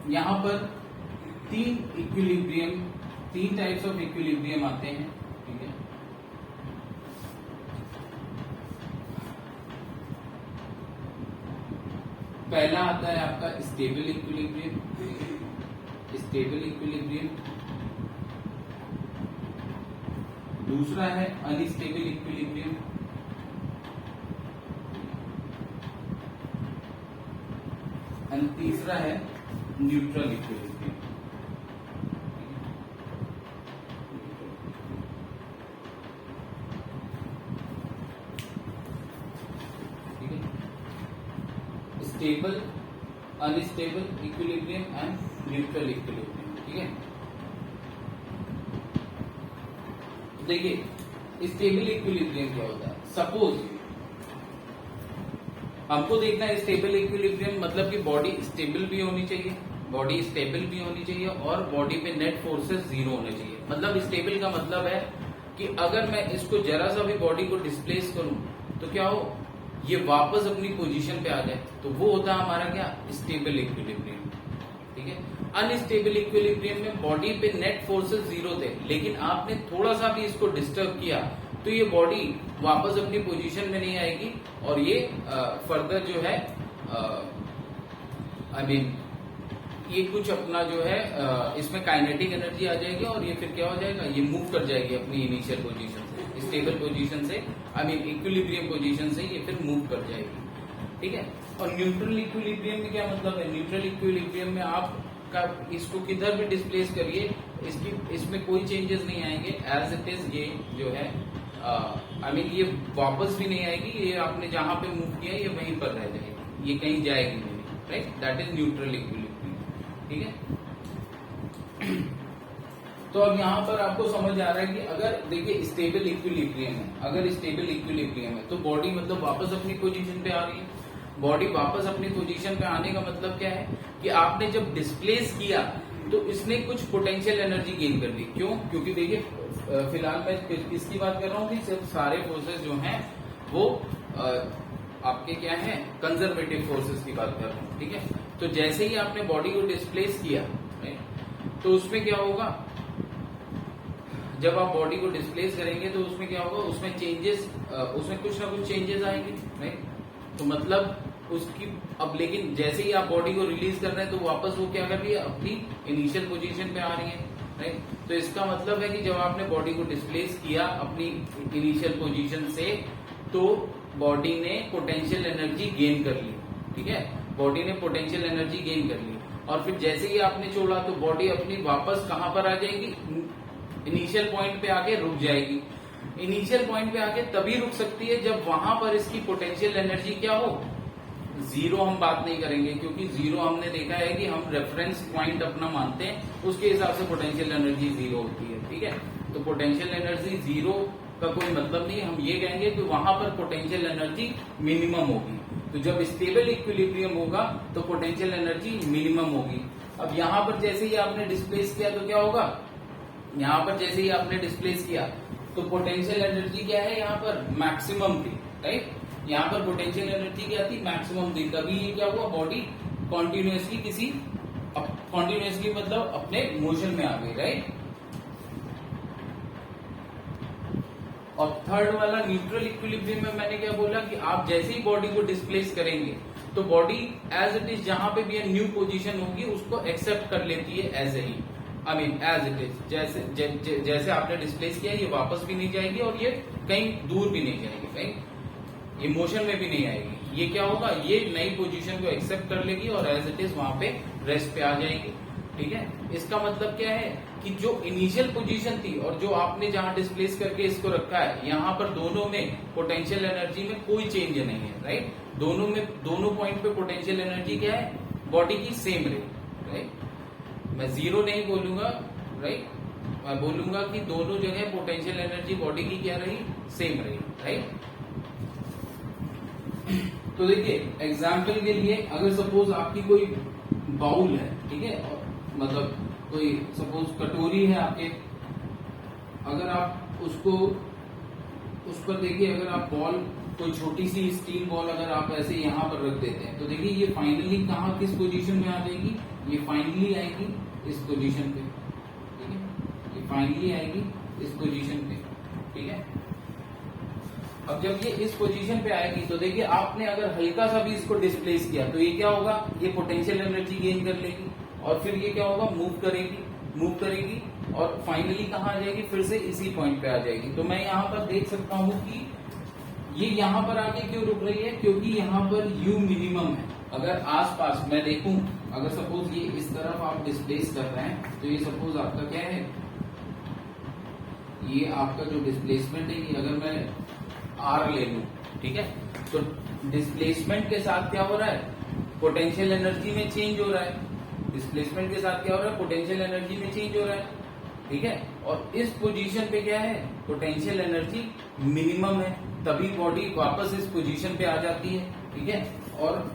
यहां पर तीन टाइप्स ऑफ इक्विलिब्रियम आते हैं। ठीक है, पहला आता है आपका स्टेबल इक्विलिब्रियम, दूसरा है अनस्टेबल इक्विलिब्रियम, एंड तीसरा है न्यूट्रल इक्विलिब्रियम। ठीक है, stable, unstable equilibrium and neutral equilibrium. ठीक है, देखिए स्टेबल इक्विलिब्रियम क्या होता है? सपोज हमको देखना है स्टेबल इक्विलिब्रियम मतलब कि बॉडी स्टेबल भी होनी चाहिए, बॉडी स्टेबल भी होनी चाहिए और बॉडी पे नेट फोर्सेस जीरो होने चाहिए। मतलब स्टेबल का मतलब है कि अगर मैं इसको जरा सा भी बॉडी को डिस्प्लेस करूं तो क्या हो? ये वापस अपनी पोजीशन पे आ जाए, तो वो होता है हमारा क्या? Stable equilibrium. ठीक है, अनस्टेबल इक्विलिब्रियम में बॉडी पे नेट फोर्सेस जीरो थे, लेकिन आपने थोड़ा सा भी इसको डिस्टर्ब किया तो ये बॉडी वापस अपनी पोजीशन में नहीं आएगी और ये फर्दर जो है ये कुछ अपना जो है इसमें काइनेटिक एनर्जी आ जाएगी और ये फिर क्या हो जाएगा? ये मूव कर जाएगी अपनी इनिशियल पोजीशन से, स्टेबल पोजीशन से, इक्विलिब्रियम पोजीशन से ये फिर मूव कर जाएगी। ठीक है, और न्यूट्रल इक्विलिब्रियम में क्या मतलब है? न्यूट्रल इक्विलिब्रियम में आप का इसको किधर भी डिस्प्लेस करिए इसमें कोई चेंजेस नहीं आएंगे, एज इट इज ये जो है आई मीन ये वापस भी नहीं आएगी, ये आपने जहां पे मूव किया ये वहीं पर रह जाएगी, ये कहीं जाएगी नहीं, right. That is neutral equilibrium, ठीक है। तो अब यहाँ पर आपको समझ आ रहा है कि अगर देखिए स्टेबल इक्विलिब्रियम है, अगर स्टेबल इक्विलिब्रियम है तो बॉडी मतलब वापस अपनी पोजीशन पे आ रही है। बॉडी वापस अपनी पोजीशन पे आने का मतलब क्या है कि आपने जब डिस्प्लेस किया तो इसने कुछ पोटेंशियल एनर्जी गेन कर ली। क्यों? क्योंकि देखिए फिलहाल मैं किसकी बात कर रहा हूँ कि सिर्फ सारे फोर्सेस जो हैं वो आपके क्या है, कंजर्वेटिव फोर्सेस की बात कर रहा हूँ, ठीक है। तो जैसे ही आपने बॉडी को डिस्प्लेस किया तो उसमें क्या होगा, जब आप बॉडी को डिस्प्लेस करेंगे तो उसमें क्या होगा, उसमें चेंजेस, उसमें कुछ ना कुछ चेंजेस आएंगे, राइट। तो मतलब उसकी अब लेकिन जैसे ही आप बॉडी को रिलीज कर रहे हैं तो वापस वो क्या कर रही है, अपनी इनिशियल पोजीशन पे आ रही है, राइट। तो इसका मतलब है कि जब आपने बॉडी को डिस्प्लेस किया अपनी इनिशियल पोजीशन से तो बॉडी ने पोटेंशियल एनर्जी गेन कर ली, ठीक है। बॉडी ने पोटेंशियल एनर्जी गेन कर ली और फिर जैसे ही आपने छोड़ा तो बॉडी अपनी वापस कहां पर आ जाएगी, इनिशियल पॉइंट पे आके रुक जाएगी। इनिशियल पॉइंट पे आके तभी रुक सकती है जब वहां पर इसकी पोटेंशियल एनर्जी क्या हो, जीरो हम बात नहीं करेंगे, क्योंकि जीरो हमने देखा है कि हम रेफरेंस पॉइंट अपना मानते हैं, उसके हिसाब से पोटेंशियल एनर्जी जीरो होती है, ठीक है। तो पोटेंशियल एनर्जी जीरो का कोई मतलब नहीं, हम ये कहेंगे कि वहां पर पोटेंशियल एनर्जी मिनिमम होगी। तो जब स्टेबल इक्विलिब्रियम होगा तो पोटेंशियल एनर्जी मिनिमम होगी। अब यहां पर जैसे ही आपने डिस्प्लेस किया तो क्या होगा, यहां पर जैसे ही आपने डिस्प्लेस किया तो पोटेंशियल एनर्जी क्या है, यहाँ पर मैक्सिमम थी, राइट। यहाँ पर पोटेंशियल एनर्जी क्या थी, मैक्सिमम थी। तभी ये क्या हुआ, बॉडी कॉन्टिन्यूसली मतलब अपने मोशन में आ गई, राइट। और थर्ड वाला न्यूट्रल इक्विलिब्रियम में मैंने क्या बोला कि आप जैसे ही बॉडी को डिस्प्लेस करेंगे तो बॉडी एज इट इज जहां पे भी न्यू पोजीशन होगी उसको एक्सेप्ट कर लेती है एज ही, I mean as it is. जैसे आपने डिस्प्लेस किया ये वापस भी नहीं जाएगी और ये कहीं दूर भी नहीं जाएगी, कहीं ये मोशन में भी नहीं आएगी। ये क्या होगा, ये नई पोजीशन को एक्सेप्ट कर लेगी और एज इट इज वहां पे रेस्ट पे आ जाएगी, ठीक है। इसका मतलब क्या है कि जो इनिशियल पोजीशन थी और जो आपने जहां डिस्प्लेस करके इसको रखा है, यहाँ पर दोनों में पोटेंशियल एनर्जी में कोई चेंज नहीं है, राइट। दोनों पॉइंट पे पोटेंशियल एनर्जी क्या है, बॉडी की सेम रही, राइट। मैं जीरो नहीं बोलूंगा, राइट, मैं बोलूंगा कि दोनों जगह पोटेंशियल एनर्जी बॉडी की क्या रही, सेम रही, राइट। तो देखिए एग्जाम्पल के लिए अगर सपोज आपकी कोई बाउल है, ठीक है, मतलब कोई सपोज कटोरी है आपके, अगर आप उसको उस पर देखिए, अगर आप बॉल कोई छोटी सी स्टील बॉल अगर आप ऐसे यहाँ पर रख देते हैं तो देखिए ये फाइनली कहाँ किस पोजीशन में आ जाएगी, ये फाइनली आएगी इस पोजीशन पे, ठीक है, ये फाइनली आएगी इस पोजीशन पे, ठीक है। अब जब ये इस पोजीशन पे आएगी तो देखिए आपने अगर हल्का सा भी इसको डिस्प्लेस किया तो ये क्या होगा, ये पोटेंशियल एनर्जी गेन कर लेगी और फिर ये क्या होगा, मूव करेगी और फाइनली कहाँ आ जाएगी, फिर से इसी पॉइंट पे आ जाएगी। तो मैं यहाँ पर देख सकता हूँ कि ये यहाँ पर आके क्यों रुक रही है, क्योंकि यहाँ पर u मिनिमम है। अगर आसपास मैं देखूं, अगर सपोज ये इस तरफ आप डिस्प्लेस कर रहे हैं तो ये सपोज आपका क्या है, ये आपका जो डिस्प्लेसमेंट है, ये अगर मैं r ले लूं, ठीक है, तो डिस्प्लेसमेंट के साथ क्या हो रहा है, पोटेंशियल एनर्जी में चेंज हो रहा है। डिस्प्लेसमेंट के साथ क्या हो रहा है, पोटेंशियल एनर्जी में चेंज हो रहा है, ठीक है। और इस पोजीशन पे क्या है, पोटेंशियल एनर्जी मिनिमम है, तभी बॉडी वापस इस पोजीशन पे आ जाती है, ठीक है। और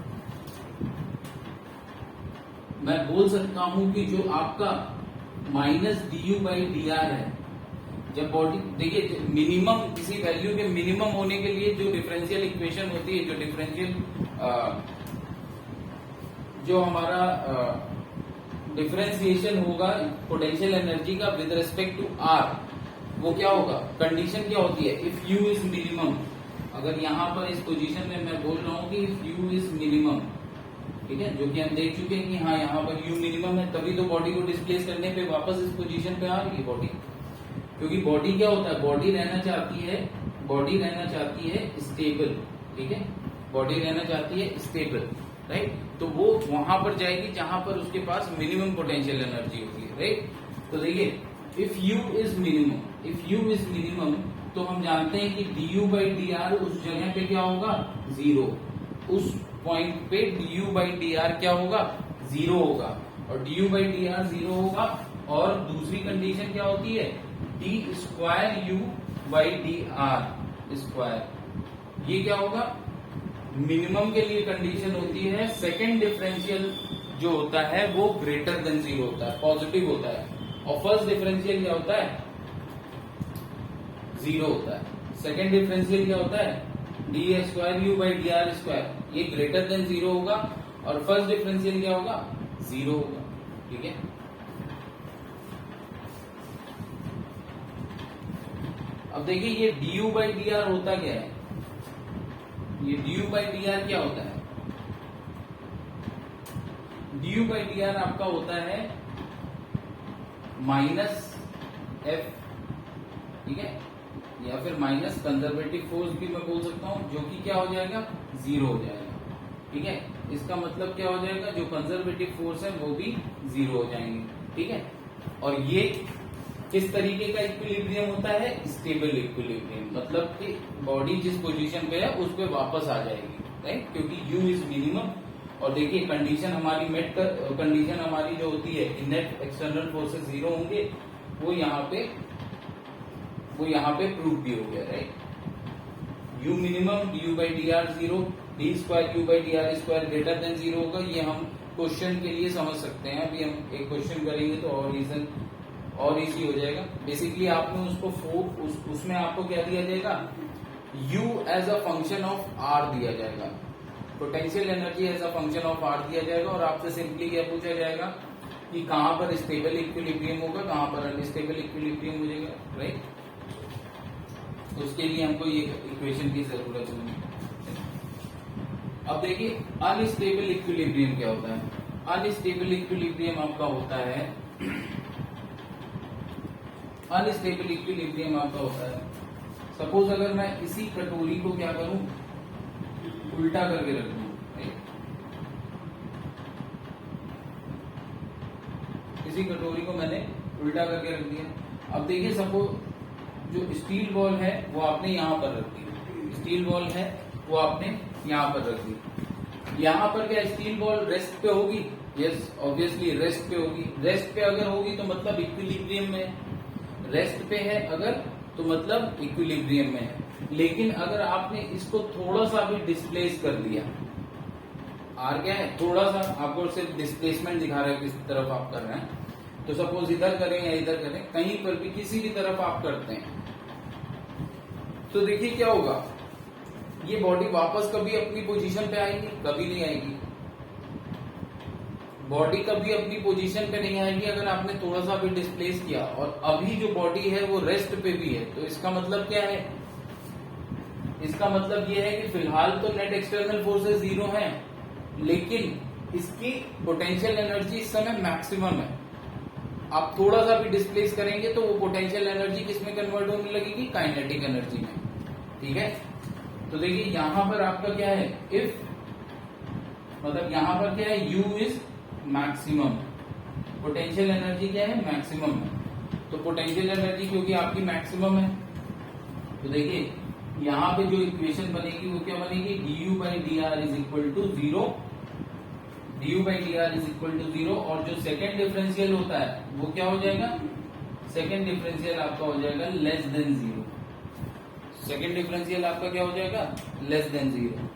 मैं बोल सकता हूं कि जो आपका -du/dr है, जब बॉडी देखिए मिनिमम, किसी वैल्यू के मिनिमम होने के लिए जो डिफरेंशियल इक्वेशन होती है, जो डिफरेंशियल जो हमारा डिफरेंशिएशन होगा पोटेंशियल एनर्जी का विद रिस्पेक्ट टू आर, वो क्या होगा, कंडीशन क्या होती है, इफ यू इज मिनिमम। अगर यहाँ पर इस पोजीशन में मैं बोल रहा हूँ कि इफ यू इज मिनिमम, ठीक है, जो कि हम देख चुके हैं कि हाँ यहाँ पर यू मिनिमम है, तभी तो बॉडी को डिस्प्लेस करने पे वापस इस पोजीशन पे आ रही है बॉडी। क्योंकि बॉडी क्या होता है, बॉडी रहना चाहती है स्टेबल, ठीक है, बॉडी रहना चाहती है स्टेबल, राइट। तो वो वहां पर जाएगी जहां पर उसके पास मिनिमम पोटेंशियल एनर्जी होती है, राइट। तो देखिए इफ यू इज मिनिमम तो हम जानते हैं कि du बाई डी आर उस जगह पे क्या होगा, जीरो। उस पॉइंट पे du बाई डी आर क्या होगा, जीरो होगा, और du by D are zero होगा। और दूसरी कंडीशन क्या होती है, D square U by D R square, ये क्या होगा, मिनिमम के लिए कंडीशन होती है सेकेंड डिफरेंशियल जो होता है वो ग्रेटर देन जीरो होता है, पॉजिटिव होता है, और फर्स्ट डिफरेंशियल क्या होता है, जीरो होता है। सेकेंड डिफरेंशियल क्या होता है, D square U by D R square, ये ग्रेटर देन जीरो होगा, और फर्स्ट डिफरेंशियल क्या होगा, जीरो होगा। ठीक है, अब देखिए ये डी बाई डी आर होता क्या है, ये डी बाई डी आर क्या होता है, डी बाई डी आर आपका होता है माइनस एफ, ठीक है, या फिर माइनस कंजर्वेटिव फोर्स भी मैं बोल सकता हूं, जो कि क्या हो जाएगा, जीरो हो जाएगा। ठीक है, इसका मतलब क्या हो जाएगा, जो कंजर्वेटिव फोर्स है वो भी जीरो हो जाएंगे। ठीक है, और ये किस तरीके का इक्विलिब्रियम होता है, स्टेबल इक्विलिब्रियम, मतलब कि बॉडी जिस पोजीशन पे है उस पे वापस आ जाएगी, राइट, क्योंकि u इज मिनिमम। और देखिए कंडीशन हमारी मेट कंडीशन हमारी जो होती है, नेट एक्सटर्नल फोर्सेस जीरो होंगे, वो यहाँ पे प्रूव भी हो गया, right. u minimum D by D are zero, D square U by D R square greater than zero होगा। ये हम क्वेश्चन के लिए समझ सकते हैं, अभी हम एक क्वेश्चन करेंगे तो और रीजन और इजी हो जाएगा। बेसिकली आपने उसको उसमें आपको क्या दिया जाएगा, u as a function of r दिया जाएगा, potential energy as a function of r दिया जाएगा, और आपसे सिंपली क्या पूछा जाएगा कि कहां पर स्टेबल इक्विलिब्रियम होगा, कहां पर अनस्टेबल इक्विलिब्रियम हो जाएगा, राइट। उसके लिए हमको ये इक्वेशन की जरूरत होगी। अब देखिए अनस्टेबल इक्विलिब्रियम क्या होता है, अनस्टेबल इक्विलिब्रियम आपका होता है, अनस्टेबल इक्विलिब्रियम आपका होता है, सपोज अगर मैं इसी कटोरी को क्या करूं, उल्टा करके रख दूं, इसी कटोरी को मैंने उल्टा करके रख दिया। अब देखिए सपोज जो स्टील बॉल है वो आपने यहां पर रख दी, स्टील बॉल है वो आपने यहां पर रख दी, यहां पर क्या स्टील बॉल रेस्ट पे होगी, यस ऑब्वियसली रेस्ट पे होगी। रेस्ट पे अगर होगी तो मतलब इक्विलिब्रियम में, रेस्ट पे है अगर तो मतलब इक्विलिब्रियम में है। लेकिन अगर आपने इसको थोड़ा सा भी डिस्प्लेस कर दिया, आर क्या है, थोड़ा सा, आपको सिर्फ डिस्प्लेसमेंट दिखा रहा है किस तरफ आप कर रहे हैं, तो सपोज इधर करें या इधर करें, कहीं पर भी किसी भी तरफ आप करते हैं, तो देखिए क्या होगा, ये बॉडी वापस कभी अपनी पोजीशन पे आएगी, कभी नहीं आएगी। बॉडी कभी अपनी पोजीशन पे नहीं आएगी अगर आपने थोड़ा सा भी डिस्प्लेस किया, और अभी जो बॉडी है वो रेस्ट पे भी है, तो इसका मतलब क्या है, इसका मतलब ये है कि फिलहाल तो नेट एक्सटर्नल फोर्सेस जीरो हैं, लेकिन इसकी पोटेंशियल एनर्जी इस समय मैक्सिमम है। आप थोड़ा सा भी डिस्प्लेस करेंगे तो वो पोटेंशियल एनर्जी किस में कन्वर्ट होने लगेगी, काइनेटिक एनर्जी में। ठीक है, तो देखिए यहां पर आपका क्या है, इफ मतलब यहां पर क्या है, u is maximum, potential energy क्या है, मैक्सिमम है, तो पोटेंशियल एनर्जी क्योंकि आपकी मैक्सिमम है, तो देखिए यहां पे जो इक्वेशन बनेगी वो क्या बनेगी, du by D R is equal to zero, du by D R is equal to zero, और जो सेकेंड डिफरेंशियल होता है वो क्या हो जाएगा, सेकेंड डिफरेंशियल आपका हो जाएगा less than zero, second differential आपका क्या हो जाएगा, less than zero.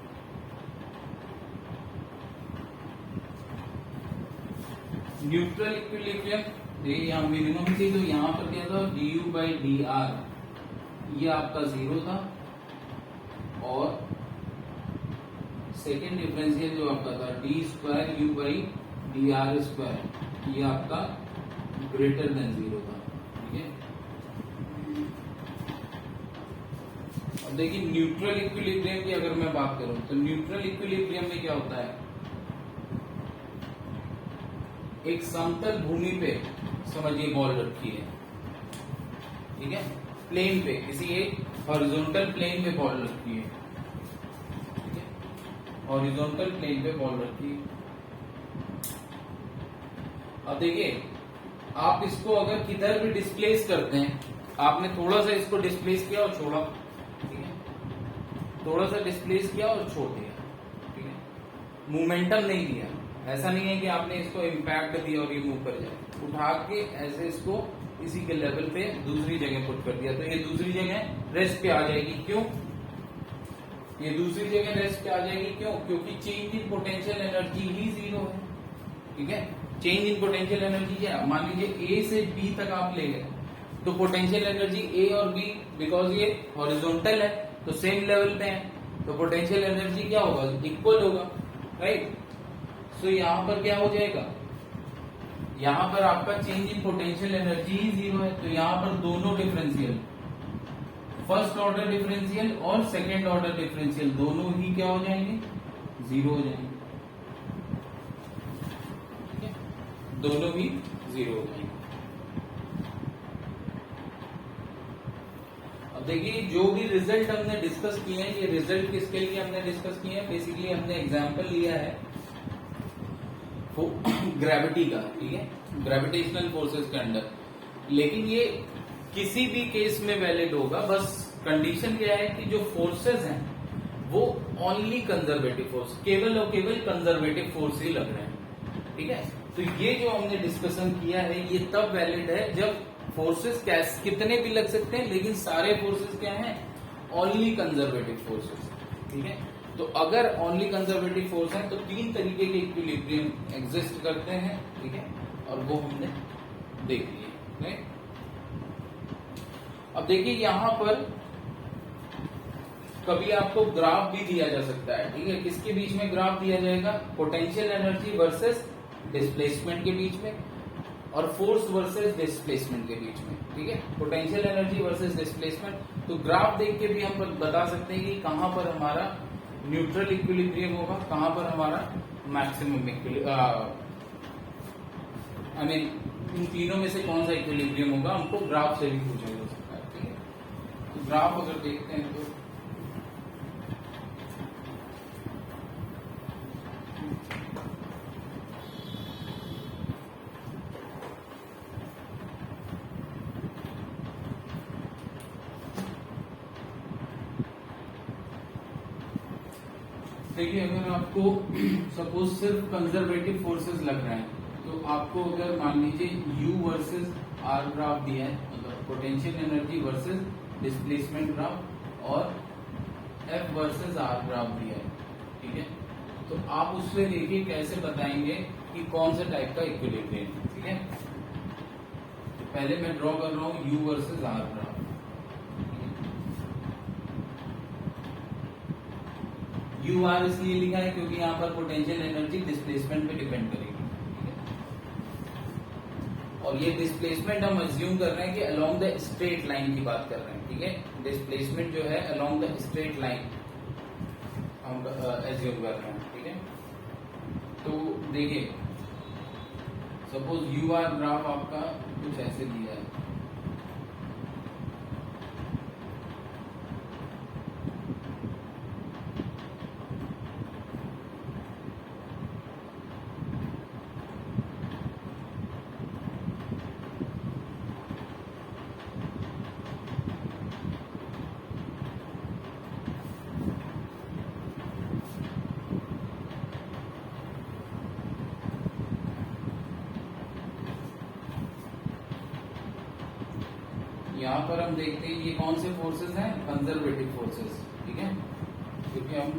Neutral equilibrium, देखिए यहाँ मिनिमम थी तो यहाँ पर क्या था, du बाई डी आर ये आपका जीरो था, और सेकेंड डिफरेंशियल जो आपका था D square U by D R square, ये आपका ग्रेटर देन जीरो था। ठीक है, अब देखिए न्यूट्रल इक्विलिब्रियम की अगर मैं बात करूं तो न्यूट्रल इक्विलिब्रियम में क्या होता है, एक समतल भूमि पे समझिए बॉल रखी है, ठीक है, प्लेन पे, किसी एक हॉरिजॉन्टल प्लेन पे बॉल रखी है, ठीक है, हॉरिजॉन्टल प्लेन पे बॉल रखी है। अब देखिए आप इसको अगर किधर भी डिस्प्लेस करते हैं आपने थोड़ा सा इसको डिस्प्लेस किया और छोड़ा, ठीक है, थोड़ा सा डिस्प्लेस किया और छोड़ दिया, ठीक है, मोमेंटम नहीं दिया। ऐसा नहीं है कि आपने इसको इम्पैक्ट दिया और ये मूव कर जाए, उठा के ऐसे इसको इसी के लेवल पे दूसरी जगह पुट कर दिया, तो ये दूसरी जगह रेस्ट पे आ जाएगी। क्यों ये दूसरी जगह रेस्ट पे आ जाएगी? क्यों? क्योंकि change in potential energy he zero है, ठीक है। चेंज इन पोटेंशियल एनर्जी क्या, मान लीजिए ए से बी तक आप ले गए, तो पोटेंशियल एनर्जी ए और बी, बिकॉज ये हॉरिजॉन्टल है तो सेम लेवल पे है, तो पोटेंशियल एनर्जी क्या होगा, इक्वल होगा, राइट। सो यहां पर क्या हो जाएगा, यहां पर आपका change in potential energy he zero है, तो यहां पर दोनों डिफरेंशियल, फर्स्ट ऑर्डर डिफरेंशियल और सेकेंड ऑर्डर डिफरेंशियल, दोनों ही क्या हो जाएंगे, जीरो हो जाएंगे, ठीक है, दोनों ही जीरो हो जाएंगे। अब देखिए जो भी रिजल्ट हमने डिस्कस किए हैं, ये रिजल्ट किसके लिए हमने डिस्कस किए हैं, बेसिकली हमने एग्जांपल लिया है ग्रेविटी का, ठीक है, ग्रेविटेशनल फोर्सेस के अंडर, लेकिन ये किसी भी केस में वैलिड होगा, बस कंडीशन क्या है कि जो फोर्सेस हैं वो ओनली कंजर्वेटिव फोर्स, केवल और केवल कंजर्वेटिव फोर्स ही लग रहे हैं, ठीक है। तो ये जो हमने डिस्कशन किया है ये तब वैलिड है जब फोर्सेस कितने भी लग सकते हैं, लेकिन सारे फोर्सेस क्या हैं, ओनली कंजर्वेटिव फोर्सेस, ठीक है। तो अगर ओनली कंजर्वेटिव फोर्स है तो तीन तरीके के इक्विलिब्रियम एग्जिस्ट करते हैं, ठीक है, और वो हमने देख लिए, राइट। अब देखिए यहां पर कभी आपको ग्राफ भी दिया जा सकता है, ठीक है, किसके बीच में ग्राफ दिया जाएगा, पोटेंशियल एनर्जी वर्सेस डिस्प्लेसमेंट के बीच में, और फोर्स वर्सेस डिस्प्लेसमेंट के बीच में, ठीक है, पोटेंशियल एनर्जी वर्सेस डिस्प्लेसमेंट। तो ग्राफ देख के भी हम बता सकते हैं कि कहां पर हमारा न्यूट्रल इक्विलिब्रियम होगा, कहां पर हमारा मैक्सिमम आई मीन इन तीनों में से कौन सा इक्विलिब्रियम होगा, हमको ग्राफ से भी पूछा जा सकता है, ठीक है। तो ग्राफ अगर देखते हैं तो देखिए अगर आपको सपोज सिर्फ कंजर्वेटिव फोर्सेस लग रहे हैं, तो आपको अगर मान लीजिए U वर्सेस R ग्राफ दिया है, मतलब potential energy versus displacement graph, और F वर्सेस R ग्राफ दिया है, ठीक है, तो आप उससे देखिए कैसे बताएंगे कि कौन सा टाइप का इक्विलिब्रियम, ठीक है। तो पहले मैं ड्रॉ कर रहा हूं U versus R graph, U R इसलिए लिखा है क्योंकि यहाँ पर पोटेंशियल एनर्जी डिस्प्लेसमेंट पे डिपेंड करेगी, और ये डिस्प्लेसमेंट हम अज्यूम कर रहे हैं कि अलोंग द स्ट्रेट लाइन की बात कर रहे हैं, ठीक है, डिस्प्लेसमेंट जो है अलोंग द स्ट्रेट लाइन हम अज्यूम कर रहे हैं, ठीक है। तो देखिए सपोज यू आर ग्राफ आपका कुछ ऐसे दिया है, यहाँ पर हम देखते हैं ये कौन से फोर्सेस हैं, कंजर्वेटिव फोर्सेस, ठीक है, क्योंकि हम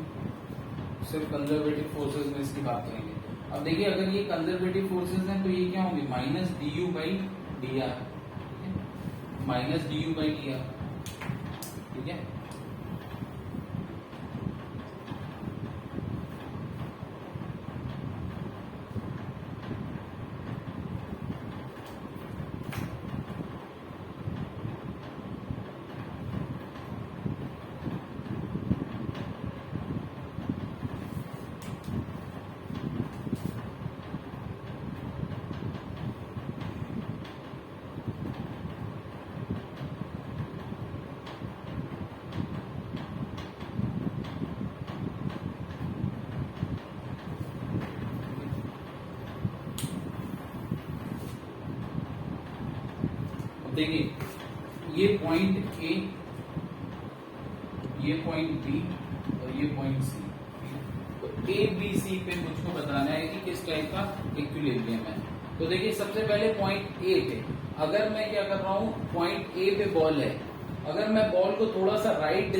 सिर्फ कंजर्वेटिव फोर्सेस में इसकी बात करेंगे। अब देखिए अगर ये कंजर्वेटिव फोर्सेस हैं तो ये क्या होंगे, minus D U by D are, minus D U by D are, ठीक है। देखिए ये पॉइंट ए, ये पॉइंट बी और ये पॉइंट सी। तो ए बी सी पे मुझको बताना है कि किस टाइप का इक्विलिब्रियम है। तो देखिए सबसे पहले पॉइंट ए पे अगर मैं क्या कर रहा हूं, पॉइंट ए पे बॉल है, अगर मैं बॉल को थोड़ा सा राइट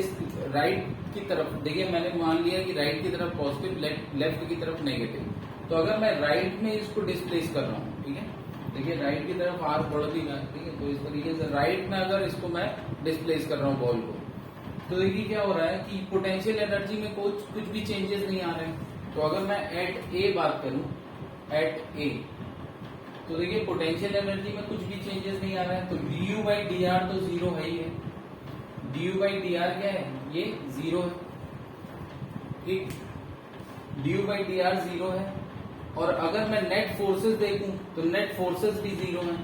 की तरफ, देखिए मैंने मान लिया कि राइट की तरफ पॉजिटिव, लेफ्ट की तरफ नेगेटिव, तो अगर मैं राइट में इसको डिस्प्लेस कर रहा हूँ, ठीक है, देखिए राइट की तरफ आर बढ़ भी रहा है, ठीक है, तो इस तरीके से राइट में अगर इसको मैं डिस्प्लेस कर रहा हूँ बॉल को, तो देखिए क्या हो रहा है कि पोटेंशियल एनर्जी में कुछ भी चेंजेस नहीं आ रहे हैं। तो अगर मैं एट ए बात करूं, एट ए, तो देखिए पोटेंशियल एनर्जी में कुछ भी चेंजेस नहीं आ रहा है, तो du बाई डी आर तो जीरो है ही है, du बाई डी आर क्या है, ये जीरो है, ठीक, du by D are zero है। और अगर मैं नेट फोर्सेस देखूं तो नेट फोर्सेस भी जीरो है।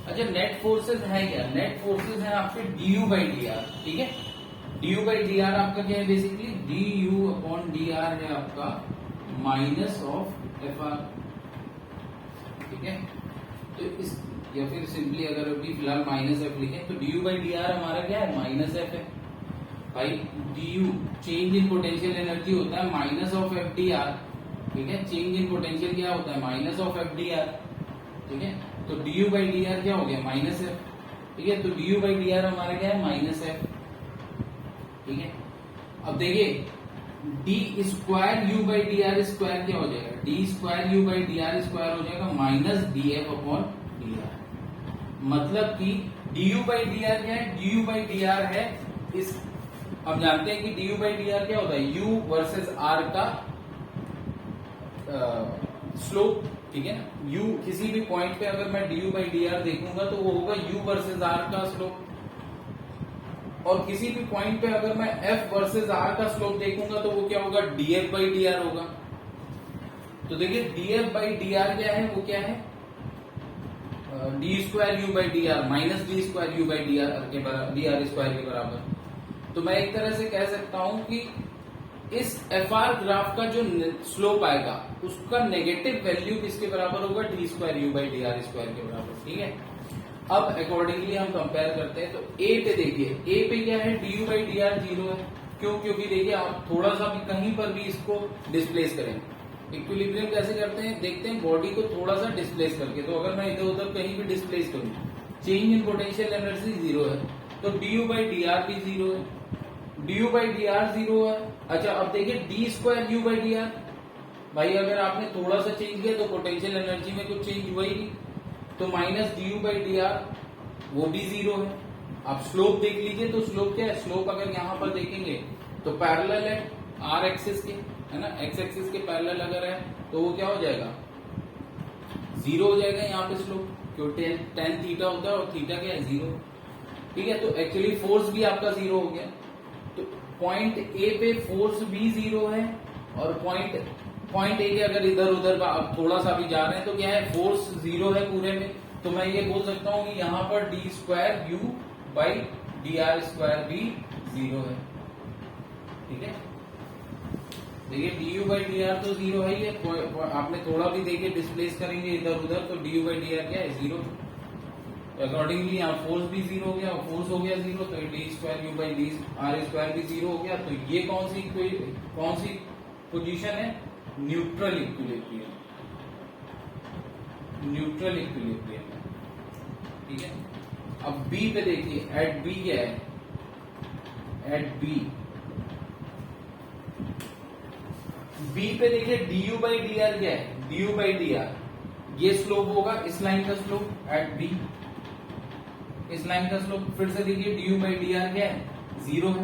अच्छा नेट फोर्सेस है क्या, नेट फोर्सेस है आपके du बाई डी आर, ठीक है, du बाई डी आर आपका क्या है, basically du upon D R है आपका माइनस ऑफ एफ आर, ठीक है, तो इस, या फिर सिंपली अगर अभी फिलहाल माइनस एफ लिखें तो du बाई डी आर हमारा क्या है, माइनस एफ है भाई। du change in potential energy होता है minus of F D R, ठीक है, चेंज इन पोटेंशियल क्या होता है, minus of F D R, ठीक है, तो du बाई डी आर क्या हो गया, माइनस एफ, ठीक है, तो du बाई डी आर हमारा क्या है, माइनस एफ, ठीक है। अब देखिए D square U by D R square क्या हो जाएगा, D square U by D R square हो जाएगा minus D F upon D R, मतलब कि D U by D R क्या है, D U by D are है इस, हम जानते हैं कि D U by D R क्या होता है, यू वर्सेस आर का स्लोप, ठीक है ना, यू किसी भी पॉइंट पे अगर मैं D U by D are देखूंगा तो वो होगा यू वर्सेस आर का स्लोप, और किसी भी पॉइंट पे अगर मैं f वर्सेस r का स्लोप देखूंगा तो वो क्या होगा, df बाई डी आर होगा। तो देखिए df बाई डी आर क्या है, वो क्या है, D square U by D are minus D square U by D are के बराबर, डी आर स्क्वायर के बराबर। तो मैं एक तरह से कह सकता हूं कि इस एफ आर ग्राफ का जो स्लोप आएगा उसका नेगेटिव वैल्यू किसके बराबर होगा, D square U by D R square के बराबर, ठीक है। अब अकॉर्डिंगली हम कंपेयर करते हैं, तो ए पे देखिए, ए पे क्या है, D U by D are zero है, क्यों, क्योंकि देखिए आप थोड़ा सा भी कहीं पर भी इसको डिस्प्लेस करें, इक्विलिब्रियम कैसे करते हैं, देखते हैं बॉडी को थोड़ा सा डिस्प्लेस करके, तो अगर मैं इधर उधर कहीं भी डिस्प्लेस करूं, change in potential energy zero है, तो D U by D are भी जीरो है, D U by D are zero है। अच्छा अब देखिए D square U by D R, भाई अगर आपने थोड़ा सा चेंज किया तो पोटेंशियल एनर्जी में कुछ चेंज हुआ ही नहीं, तो minus D U by D are वो भी जीरो है। आप स्लोप देख लीजिए, तो स्लोप क्या है, स्लोप अगर यहाँ पर देखेंगे तो पैरेलल है आर एक्सिस के, है ना, एक्स एक्सिस के पैरेलल अगर है तो वो क्या हो जाएगा, जीरो हो जाएगा यहाँ पे स्लोप, क्योंकि टेन थीटा होता है और थीटा क्या है, जीरो, ठीक है। तो एक्चुअली फोर्स भी आपका जीरो हो गया, तो पॉइंट ए पे फोर्स भी जीरो है, और पॉइंट ए के अगर इधर उधर आप थोड़ा सा भी जा रहे हैं तो क्या है, फोर्स जीरो है पूरे में, तो मैं ये बोल सकता हूं कि यहाँ पर D square U by D R square भी जीरो है, ठीक है। देखिए D U by D R तो जीरो है ही है, आपने थोड़ा भी देखिए डिस्प्लेस करेंगे इधर उधर तो D U by D R क्या है, जीरो, अकॉर्डिंगली यहाँ फोर्स भी जीरो हो गया, फोर्स हो गया जीरो, तो D square U by D R square भी जीरो हो गया। तो ये कौन सी पोजीशन है, न्यूट्रल इक्विलिब्रियम, न्यूट्रल इक्विलिब्रियम, ठीक है। अब बी पे देखिए, एट बी क्या है, एट बी पे देखिए D U by D R क्या है, D U by D R, ये स्लोप होगा इस लाइन का स्लोप, एट बी इस लाइन का स्लोप, फिर से देखिए D U by D R क्या है, जीरो है,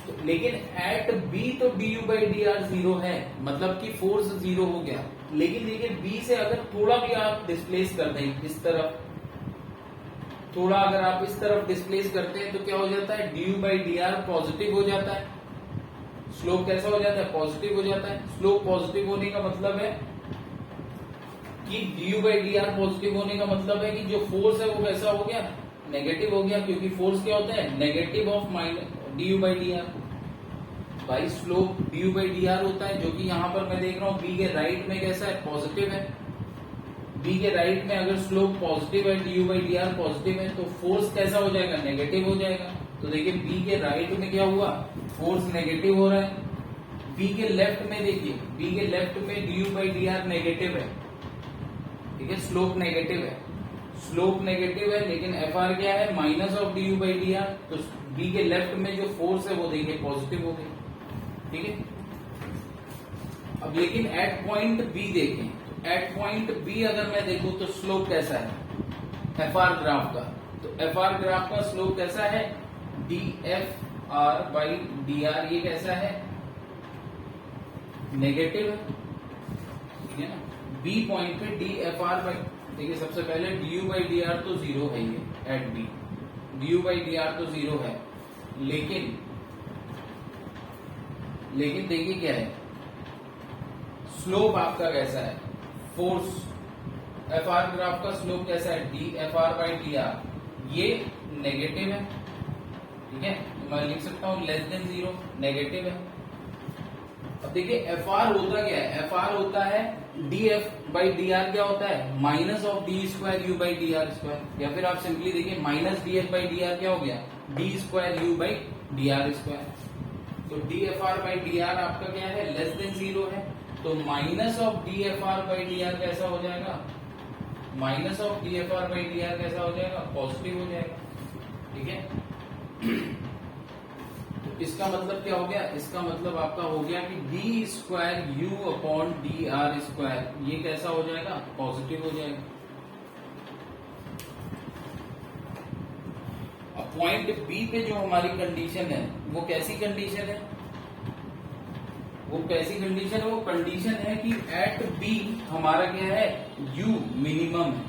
तो लेकिन एट बी तो D U by D are zero है, मतलब कि फोर्स जीरो हो गया। लेकिन देखिए बी से अगर थोड़ा भी आप डिस्प्लेस कर दें इस तरफ, थोड़ा अगर आप इस तरफ डिस्प्लेस करते हैं तो क्या हो जाता है, D U by D R positive हो जाता है, स्लोप कैसा हो जाता है, पॉजिटिव हो जाता है। स्लोप पॉजिटिव होने का मतलब है कि D U by D R positive होने का मतलब है कि जो फोर्स है वो कैसा हो गया, नेगेटिव हो गया, क्योंकि फोर्स क्या होता है, negative of minus D U by D R, भाई slope D U by D R होता है, जो कि यहाँ पर मैं देख रहा हूँ बी के राइट में कैसा है, पॉजिटिव है, बी के राइट में अगर स्लोप पॉजिटिव है, D U by D R positive है, तो फोर्स कैसा हो जाएगा, नेगेटिव हो जाएगा। तो देखिए बी के राइट में क्या हुआ, फोर्स नेगेटिव हो रहा है। बी के लेफ्ट में देखिए, बी के लेफ्ट में D U by D are negative है, ठीक है, स्लोप नेगेटिव है, स्लोप नेगेटिव है, लेकिन एफ आर क्या है, minus of D U by D R. तो बी के लेफ्ट में जो फोर्स है वो देखिए पॉजिटिव हो गई, ठीक है। अब लेकिन एट पॉइंट बी देखें, एट पॉइंट बी अगर मैं देखूं तो स्लोप कैसा है एफ आर ग्राफ का, तो एफ आर ग्राफ का स्लोप कैसा है, D F R by D R, ये कैसा है, नेगेटिव है, ठीक है ना। बी पॉइंट पे डी एफ आर बाई, देखिए सबसे पहले D U by D R तो जीरो है ये at B, D U by D R तो जीरो है, लेकिन देखिए क्या है, स्लोप आपका कैसा है, फोर्स एफ आर ग्राफ का स्लोप कैसा है, D F R by D R, ये नेगेटिव है, ठीक है। मैं लिख सकता हूं लेस देन जीरो, नेगेटिव है। अब देखिए एफ आर होता क्या है, एफ आर होता है D F by D R, क्या होता है, minus of D square U by D R square, या फिर आप सिंपली देखिए minus D F by D R क्या हो गया, D square U by D R square. तो D F R by D R आपका क्या है, लेस देन जीरो है, तो minus of D F R by D R कैसा हो जाएगा, minus of D F R by D R कैसा हो जाएगा, पॉजिटिव हो जाएगा, ठीक है। तो इसका मतलब क्या हो गया, इसका मतलब आपका हो गया कि D square you upon D R square, ये कैसा हो जाएगा, पॉजिटिव हो जाएगा। अब पॉइंट बी पे जो हमारी कंडीशन है वो कैसी कंडीशन है, वो कैसी कंडीशन है, वो कंडीशन है कि एट बी हमारा क्या है, यू मिनिमम है,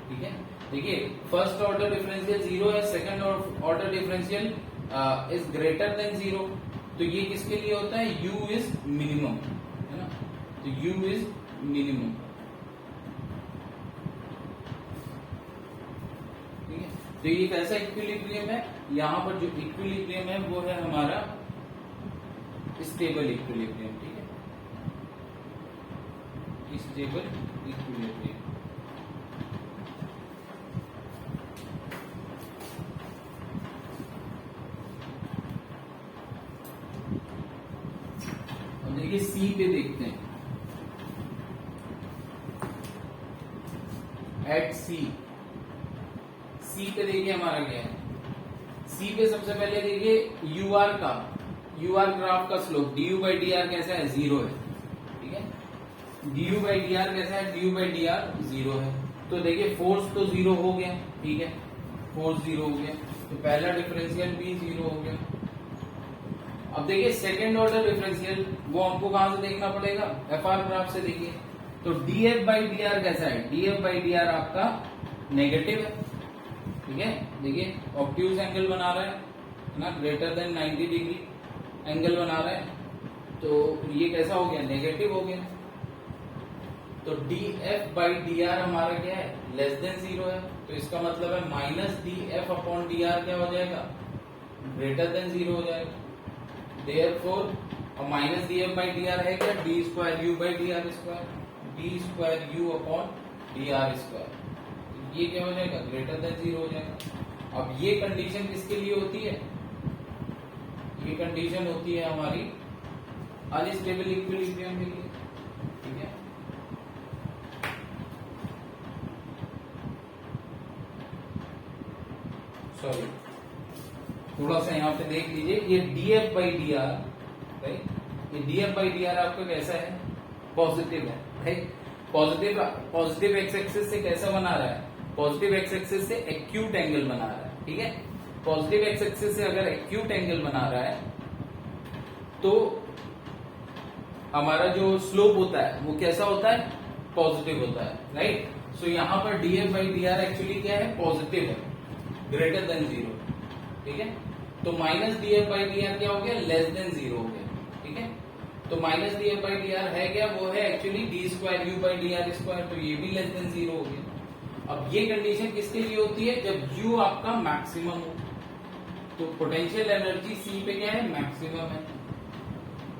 ठीक है। देखिए फर्स्ट ऑर्डर डिफरेंशियल जीरो है, second order differential is greater than zero, तो ये किसके लिए होता है, u इज मिनिमम, है ना, तो u इज मिनिमम, ठीक है। तो ये कैसा इक्विलिब्रियम है, यहां पर जो इक्विलिब्रियम है वो है हमारा स्टेबल इक्विलिब्रियम, ठीक है, स्टेबल इक्विलिब्रियम। देखिए सी पे देखते हैं, एट सी पे देखिए हमारा क्या है, सी पे सबसे पहले देखिए यू आर ग्राफ का slope D U by D R कैसा है, जीरो है, ठीक है। D U by D R कैसा है, D U by D are zero है, तो देखिए फोर्स तो जीरो हो गया, ठीक है, फोर्स जीरो हो गया, तो पहला डिफरेंशियल भी जीरो हो गया। अब देखिए सेकेंड ऑर्डर डिफरेंशियल, वो हमको कहां से देखना पड़ेगा, एफ आर ग्राफ से देखिए, तो D F by D R कैसा है, D F by D R आपका नेगेटिव है, ठीक है। देखिए ऑब्ट्यूज एंगल बना रहा है ना, ग्रेटर देन 90 डिग्री एंगल बना रहा है, तो ये कैसा हो गया, नेगेटिव हो गया। तो D F by D are हमारा क्या है, लेस देन जीरो है, तो इसका मतलब है minus D F upon D R क्या हो जाएगा, ग्रेटर देन जीरो हो जाएगा। Therefore minus D F by D are है क्या, D square U by D R square, D square you upon D R square, ये क्या हो जाएगा, ग्रेटर देन जीरो हो जाएगा। अब ये कंडीशन किसके लिए होती है, ये कंडीशन होती है हमारी अनस्टेबल इक्विलिब्रियम के लिए, ठीक है। सॉरी, थोड़ा सा यहाँ पे देख लीजिए, ये D F by D R, right, ये D F by D R आपका कैसा है, पॉजिटिव है, राइट। पॉजिटिव एक्स एक्सिस से कैसा बना रहा है, पॉजिटिव एक्स एक्सिस से एक्यूट एंगल बना रहा है, ठीक है। पॉजिटिव एक्स एक्सिस से अगर एक्यूट एंगल बना रहा है तो हमारा जो स्लोप होता है वो कैसा होता है, पॉजिटिव होता है, राइट। सो यहाँ पर D F by D are actually क्या है, पॉजिटिव है, ग्रेटर देन जीरो, ठीक है। तो minus D F by D R क्या हो गया, लेस देन जीरो हो गया, ठीक है। तो minus D F by D are है क्या, वो है actually D square U by D R square, तो ये भी लेस देन जीरो हो गया। अब ये कंडीशन किसके लिए होती है, जब यू आपका मैक्सिमम हो, तो पोटेंशियल एनर्जी सी पे क्या है, मैक्सिमम है,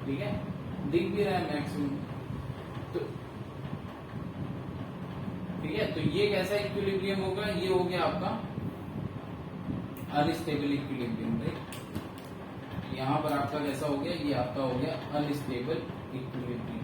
ठीक है, दिख भी रहा है मैक्सिमम, तो ठीक है। तो ये कैसा इक्विलिब्रियम होगा, ये हो गया आपका अनस्टेबल इक्विलिब्रियम, राइट। यहां पर आपका कैसा हो गया, ये आपका हो गया अनस्टेबल इक्विलिब्रियम।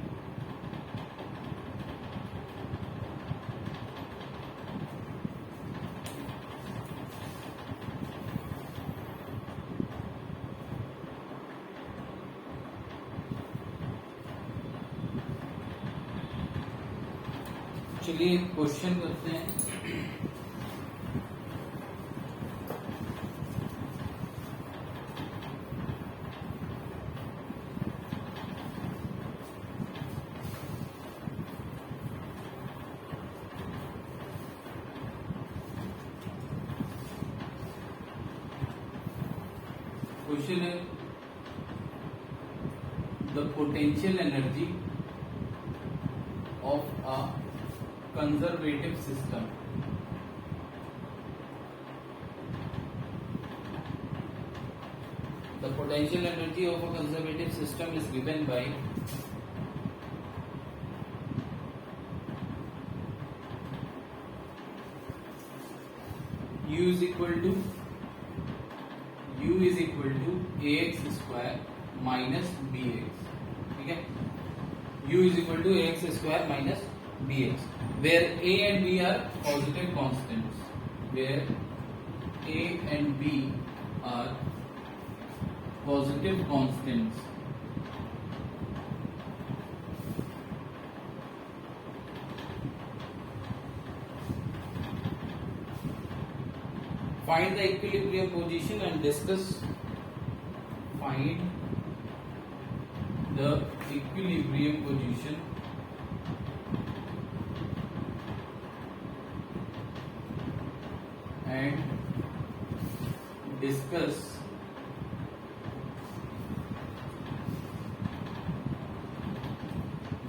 चलिए क्वेश्चन करते हैं। क्वेश्चन है the potential energy of a conservative system the potential energy of a conservative system is given by u is equal to ax square minus bx, ठीक है। u is equal to ax square minus bx where a and b are positive constants, where a and b are positive constants. Find the equilibrium position and discuss. Find the equilibrium position and discuss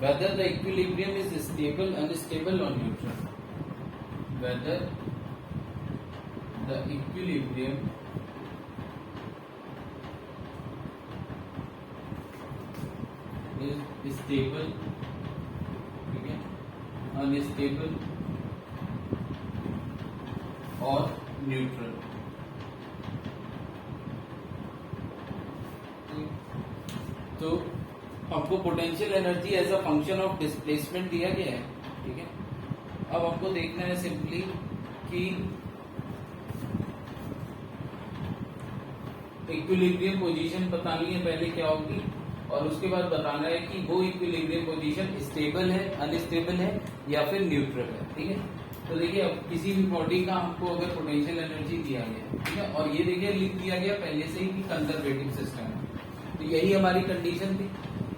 whether the equilibrium is stable, unstable or neutral. Whether the equilibrium is stable, ठीक है, unstable और neutral. तो हमको potential energy as a function of displacement दिया गया है, ठीक है। अब हमको देखना है सिंपली कि इक्विलिब्रियम पोजीशन बतानी है पहले क्या होगी, और उसके बाद बताना है कि वो इक्विलिब्रियम पोजीशन स्टेबल है, अनस्टेबल है या फिर न्यूट्रल है, ठीक है। तो देखिए अब किसी भी बॉडी का हमको अगर पोटेंशियल एनर्जी दिया गया, ठीक है, और ये देखिए लिख दिया गया पहले से ही कि कंजर्वेटिव सिस्टम है, तो यही हमारी कंडीशन थी,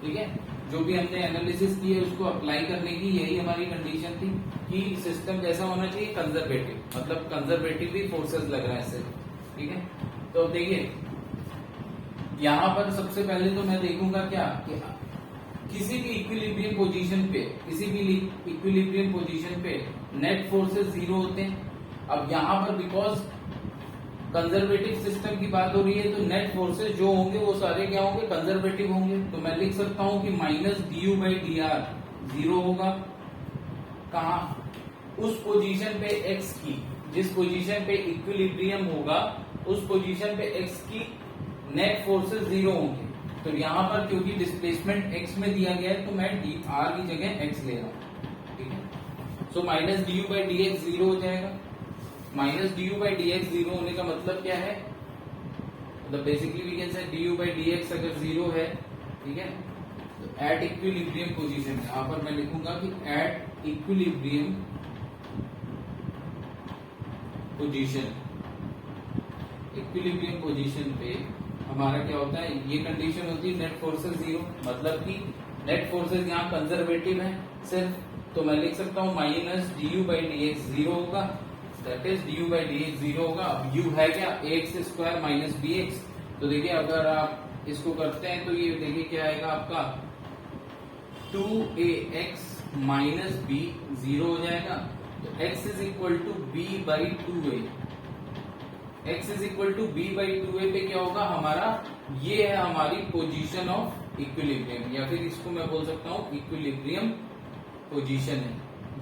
ठीक है। जो भी हमने एनालिसिस की है उसको अप्लाई करने की यही हमारी कंडीशन थी कि सिस्टम कैसा होना चाहिए, कंजर्वेटिव, मतलब कंजर्वेटिव भी फोर्सेस लग रहा है इससे, ठीक है। तो अब देखिए यहाँ पर सबसे पहले तो मैं देखूंगा क्या कि किसी भी इक्विलिब्रियम पोजीशन पे, किसी भी इक्विलिब्रियम पोजीशन पे नेट फोर्सेस जीरो होते हैं। अब यहाँ पर बिकॉज कंजर्वेटिव सिस्टम की बात हो रही है तो नेट फोर्सेस जो होंगे वो सारे क्या होंगे, कंजर्वेटिव होंगे। तो मैं लिख सकता हूं कि minus D by D are zero होगा। कहा, उस पोजीशन पे एक्स की, जिस पोजीशन पे इक्विलिब्रियम होगा उस पोजीशन पे एक्स की नेट फोर्सेस जीरो होंगे। तो यहां पर क्योंकि डिस्प्लेसमेंट एक्स में दिया गया है तो मैं डी आर की जगह एक्स ले रहा हूं, ठीक है। So minus D U by D X zero हो जाएगा। Minus D U by D X zero होने का मतलब क्या है, मतलब basically we can say D U by D X अगर जीरो है, ठीक है, तो एट इक्विलिब्रियम पोजीशन, यहां पर मैं लिखूंगा कि at equilibrium position, equilibrium position पे हमारा क्या होता है, ये कंडीशन होती है नेट फोर्सेस जीरो, मतलब कि नेट फोर्सेस यहाँ कंजर्वेटिव है सिर्फ। तो मैं लिख सकता हूँ minus D U by D X zero होगा, that is D U by D X zero होगा। अब यू है क्या, A X square minus B X. तो देखिए अगर आप इसको करते हैं तो ये देखिए क्या आएगा आपका 2ax माइनस बी जीरो हो जाएगा। तो x is equal to B by two A, x is equal to B by two A पे क्या होगा हमारा, ये है हमारी पोजीशन ऑफ इक्विलिब्रियम, या फिर इसको मैं बोल सकता हूं इक्विलिब्रियम पोजीशन है,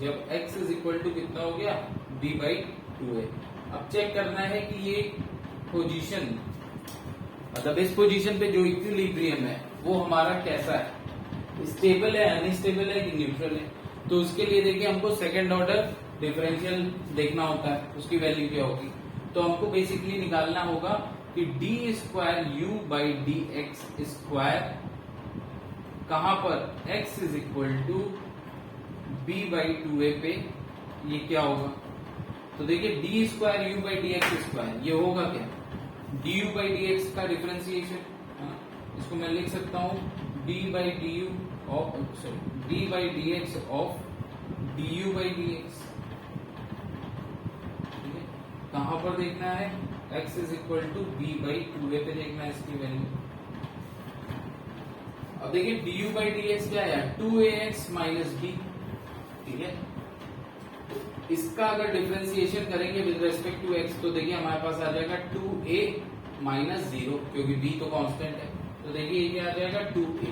जब x इज इक्वल टू कितना हो गया b/2a। अब चेक करना है कि ये पोजीशन मतलब इस पोजीशन पे जो इक्विलिब्रियम है वो हमारा कैसा है, स्टेबल है, अनस्टेबल है कि न्यूट्रल है। तो उसके लिए देखिए हमको सेकंड ऑर्डर डिफरेंशियल देखना होता है, उसकी वैल्यू क्या होगी। तो हमको बेसिकली निकालना होगा कि D square U by D x square कहां पर x is equal to b/2a पे ये क्या होगा। तो देखिए D square U by D x square ये होगा क्या, D U by D x का डिफरेंशिएशन, इसको मैं लिख सकता हूं D by D you of sorry D by D x of D U by D x. ठीक है, कहां पर देखना है, x is equal to b/2a पे देखना है इसकी वैल्यू। अब देखिए D U by D x क्या है, 2ax माइनस b। ठीक है, तो इसका अगर डिफरेंशिएशन करेंगे विद रेस्पेक्ट टू x तो देखिए हमारे पास आ जाएगा 2a माइनस 0 क्योंकि b तो कांस्टेंट है। तो देखिए ये क्या आ जाएगा 2a।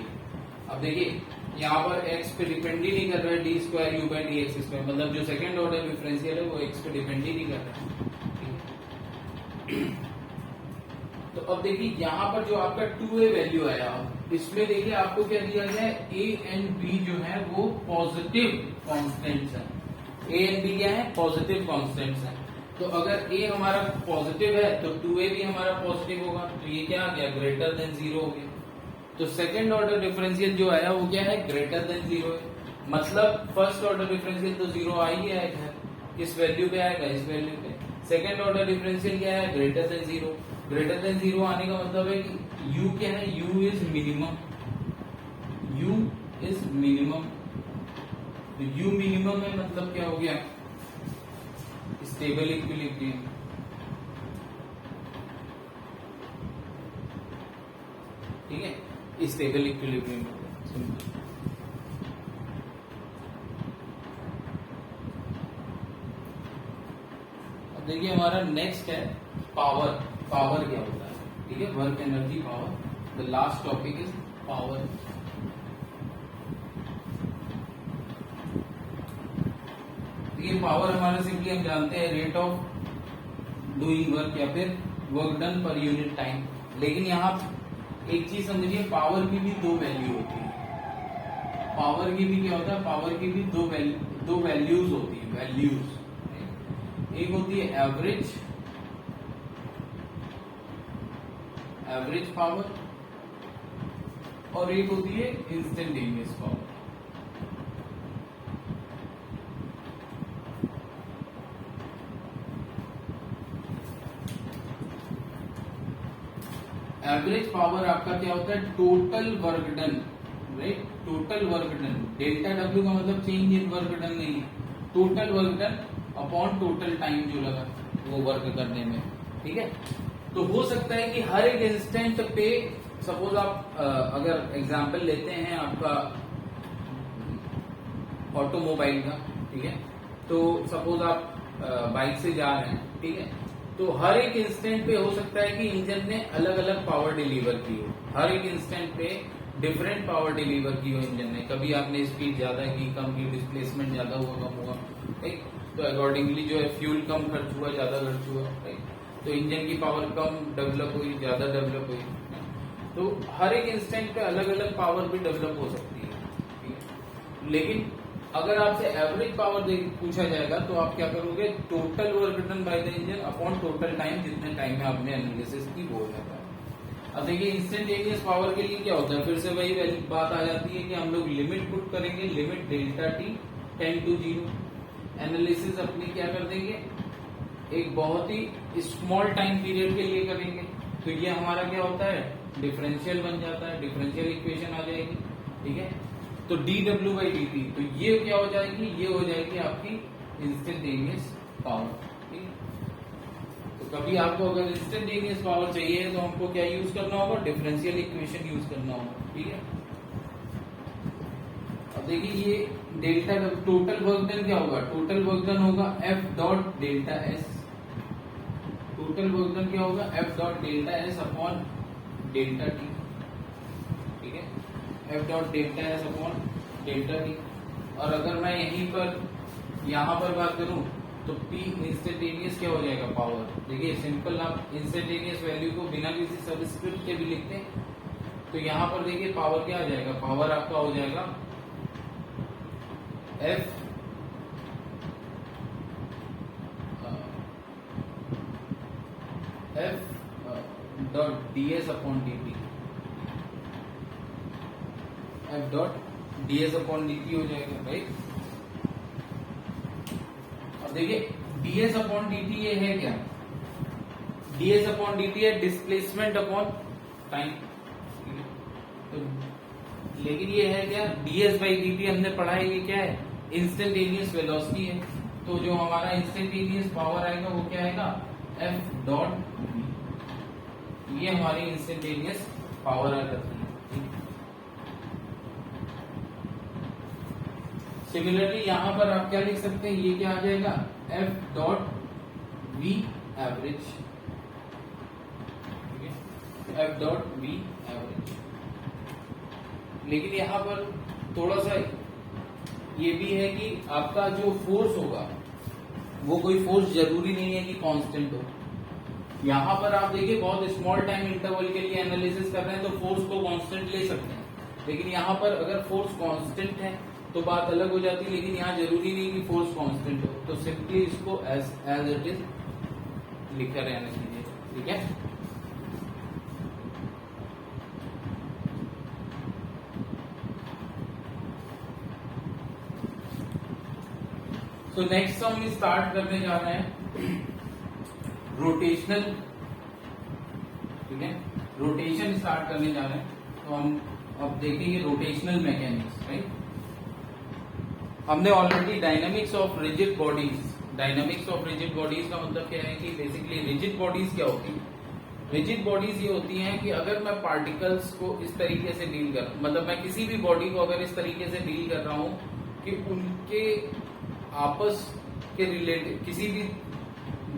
अब देखिए यहाँ पर x पे डिपेंड ही नहीं कर रहा है D square U by D x square, मतलब जो सेकंड ऑर्डर डिफरेंशियल है वो x पे डिपेंड ही नहीं कर रहा है। तो अब देखिए यहाँ पर जो आपका 2a वैल्यू आया, इसमें देखिए आपको क्या दिया गया है, a एंड b जो है वो पॉजिटिव कांस्टेंट्स हैं। a एंड b क्या है, पॉजिटिव कांस्टेंट्स हैं। तो अगर a हमारा पॉजिटिव है तो 2a भी हमारा पॉजिटिव होगा, तो ये क्या आ गया, ग्रेटर देन 0 हो गया। तो सेकंड ऑर्डर डिफरेंशियल जो आया वो क्या है, ग्रेटर देन 0 है। मतलब फर्स्ट ऑर्डर डिफरेंशियल तो 0 आ ही आएगा, किस वैल्यू पे आएगा, इस वैल्यू पे। सेकंड ऑर्डर डिफरेंशियल क्या है, ग्रेटर देन 0। ग्रेटर देन 0 आने का मतलब है कि u क्या है, u is minimum, u is minimum. तो u मिनिमम है मतलब क्या हो गया, स्टेबल इक्विलिब्रियम। ठीक है, स्टेबल इक्विलिब्रियम। देखिए हमारा नेक्स्ट है पावर। पावर क्या होता है, ठीक है, work energy power. The last topic is power. देखिए पावर हमारा सिंपली हम जानते हैं रेट ऑफ डूइंग वर्क या फिर work done per unit time. लेकिन यहाँ एक चीज समझिए, पावर की भी दो वैल्यू होती है। पावर की भी क्या होता है, पावर की भी दो वैल्यूज होती है, वैल्यूज। एक होती है एवरेज पावर और एक होती है इंस्टेंटेनियस पावर। एवरेज पावर आपका क्या होता है, total work done, right, total work done. Delta W का मतलब चेंज इन वर्क डन नहीं है, total work done upon total time जो लगा वो वर्क करने में। ठीक है, तो हो सकता है कि हर एक इंस्टेंट पे, सपोज आप अगर एग्जांपल लेते हैं आपका ऑटोमोबाइल का, ठीक है, तो सपोज आप बाइक से जा रहे हैं, ठीक है, तो हर एक इंस्टेंट पे हो सकता है कि इंजन ने अलग अलग पावर डिलीवर की हो। हर एक इंस्टेंट पे डिफरेंट पावर डिलीवर की हो इंजन ने। कभी आपने स्पीड ज्यादा की, कम की, डिस्प्लेसमेंट ज्यादा हुआ, कम हुआ, ठीक, तो अकॉर्डिंगली जो है फ्यूल कम खर्च हुआ, ज्यादा खर्च हुआ, राइट, तो इंजन की पावर कम डेवलप हुई, ज्यादा डेवलप हुई। तो हर एक इंस्टेंट पे अलग अलग पावर भी डेवलप हो सकती है, ठीक है। लेकिन अगर आपसे एवरेज पावर पूछा जाएगा तो आप क्या करोगे, total work done by the engine upon total time, जितने टाइम में आपने एनालिसिस की वो जाता है। अब देखिए इंस्टेंटेनियस पावर के लिए क्या होता है, फिर से वही बात आ जाती है कि हम लोग लिमिट पुट करेंगे, limit delta T tend to 0। Analysis अपनी क्या कर देंगे, एक बहुत ही स्मॉल टाइम पीरियड के लिए करेंगे। तो ये हमारा क्या होता है, डिफरेंशियल बन जाता है, डिफरेंशियल इक्वेशन आ जाएगी। ठीक है, तो dw बाई dt, तो ये क्या हो जाएगी, ये हो जाएगी आपकी इंस्टेंटेनियस पावर। ठीक है, तो कभी आपको अगर इंस्टेंटेनियस पावर चाहिए तो हमको क्या यूज करना होगा, डिफरेंशियल इक्वेशन यूज करना होगा। ठीक है, अब देखिए ये डेल्टा टोटल वर्क डन क्या होगा, टोटल वर्क डन होगा F dot delta S। Total work done क्या होगा, F dot delta S upon delta T। ठीक है, F dot delta S upon delta T। और अगर मैं यहीं पर यहाँ पर बात करूं तो P इंस्टेंटेनियस क्या हो जाएगा, पावर। देखिए सिंपल, आप इंस्टेंटेनियस वैल्यू को बिना किसी सबस्क्रिप्ट के भी लिखते हैं, तो यहाँ पर देखिए पावर क्या आ जाएगा, पावर आपका हो जाएगा F dot ds upon dt, F dot ds upon dt हो जाएगा, राइट। अब देखिए ds अपॉन dt ये है क्या, ds अपॉन dt है डिस्प्लेसमेंट अपॉन टाइम, तो लेकिन ये है क्या, ds बाई dt हमने पढ़ा है, ये क्या है, इंस्टेंटेनियस वेलोसिटी है। तो जो हमारा इंस्टेंटेनियस पावर आएगा वो क्या आएगा, F डॉट, ये हमारी इंस्टेंटेनियस पावर आ जाती है। सिमिलरली यहां पर आप क्या लिख सकते हैं, ये क्या आ जाएगा, F dot V average, F dot V average. लेकिन यहां पर थोड़ा सा ये भी है कि आपका जो फोर्स होगा वो कोई फोर्स जरूरी नहीं है कि कांस्टेंट हो। यहां पर आप देखिए बहुत स्मॉल टाइम इंटरवल के लिए एनालिसिस कर रहे हैं तो फोर्स को कांस्टेंट ले सकते हैं, लेकिन यहां पर अगर फोर्स कांस्टेंट है तो बात अलग हो जाती है, लेकिन यहाँ जरूरी नहीं कि फोर्स कांस्टेंट हो, तो सिंपली इसको एज इट इज लिखा रहना चाहिए, ठीक है। तो नेक्स्ट हम स्टार्ट करने जा रहे हैं रोटेशनल, ठीक है, रोटेशन स्टार्ट करने जा रहे हैं। तो हम अब देखेंगे रोटेशनल मैकेनिक्स, राइट। हमने already dynamics of rigid bodies, dynamics of rigid bodies का मतलब क्या है कि बेसिकली रिजिड बॉडीज क्या होती है, रिजिड बॉडीज ये होती हैं कि अगर मैं पार्टिकल्स को इस तरीके से डील कर, मतलब मैं किसी भी बॉडी को अगर इस तरीके से डील कर रहा हूं कि उनके आपस के रिलेटेड किसी भी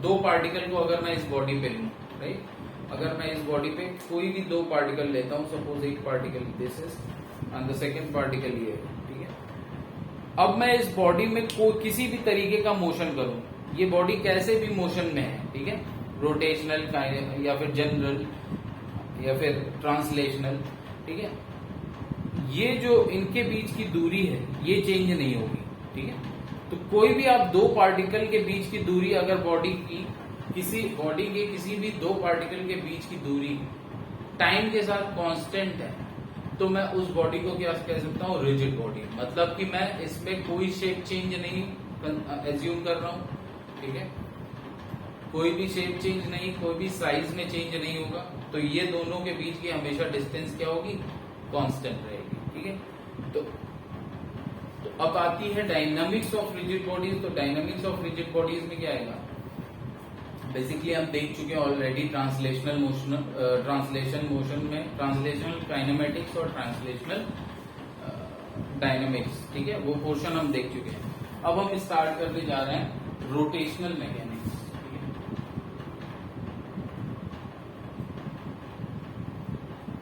दो पार्टिकल को अगर मैं इस बॉडी पे लूं, राइट, अगर मैं इस बॉडी पे कोई भी दो पार्टिकल लेता हूं, सपोज एक particle this is and the second particle ये, ठीक है। अब मैं इस बॉडी में कोई किसी भी तरीके का मोशन करूं, ये बॉडी कैसे भी मोशन में है, ठीक है, रोटेशनल या फिर जनरल या फिर ट्रांसलेशनल, ठीक है, ये जो इनके बीच की दूरी है ये चेंज नहीं होगी, ठीक है। तो कोई भी आप दो पार्टिकल के बीच की दूरी अगर बॉडी की किसी बॉडी के किसी भी दो पार्टिकल के बीच की दूरी टाइम के साथ कांस्टेंट है, तो मैं उस बॉडी को क्या कह सकता हूँ, रिजिड बॉडी। मतलब कि मैं इसमें कोई शेप चेंज नहीं एज्यूम कर रहा हूँ, ठीक है, कोई भी शेप चेंज नहीं, कोई भी साइज में चेंज नहीं होगा, तो ये दोनों के बीच की हमेशा डिस्टेंस क्या होगी, कांस्टेंट रहेगी, ठीक है। तो अब आती है डायनामिक्स ऑफ रिजिड बॉडीज। तो डायनामिक्स ऑफ रिजिड बॉडीज में क्या आएगा, बेसिकली हम देख चुके हैं already translational motion, translation motion में ट्रांसलेशनल काइनेमेटिक्स और ट्रांसलेशनल डायनामिक्स, ठीक है, वो पोर्शन हम देख चुके हैं। अब हम स्टार्ट करने जा रहे हैं रोटेशनल मैकेनिक्स, ठीक है,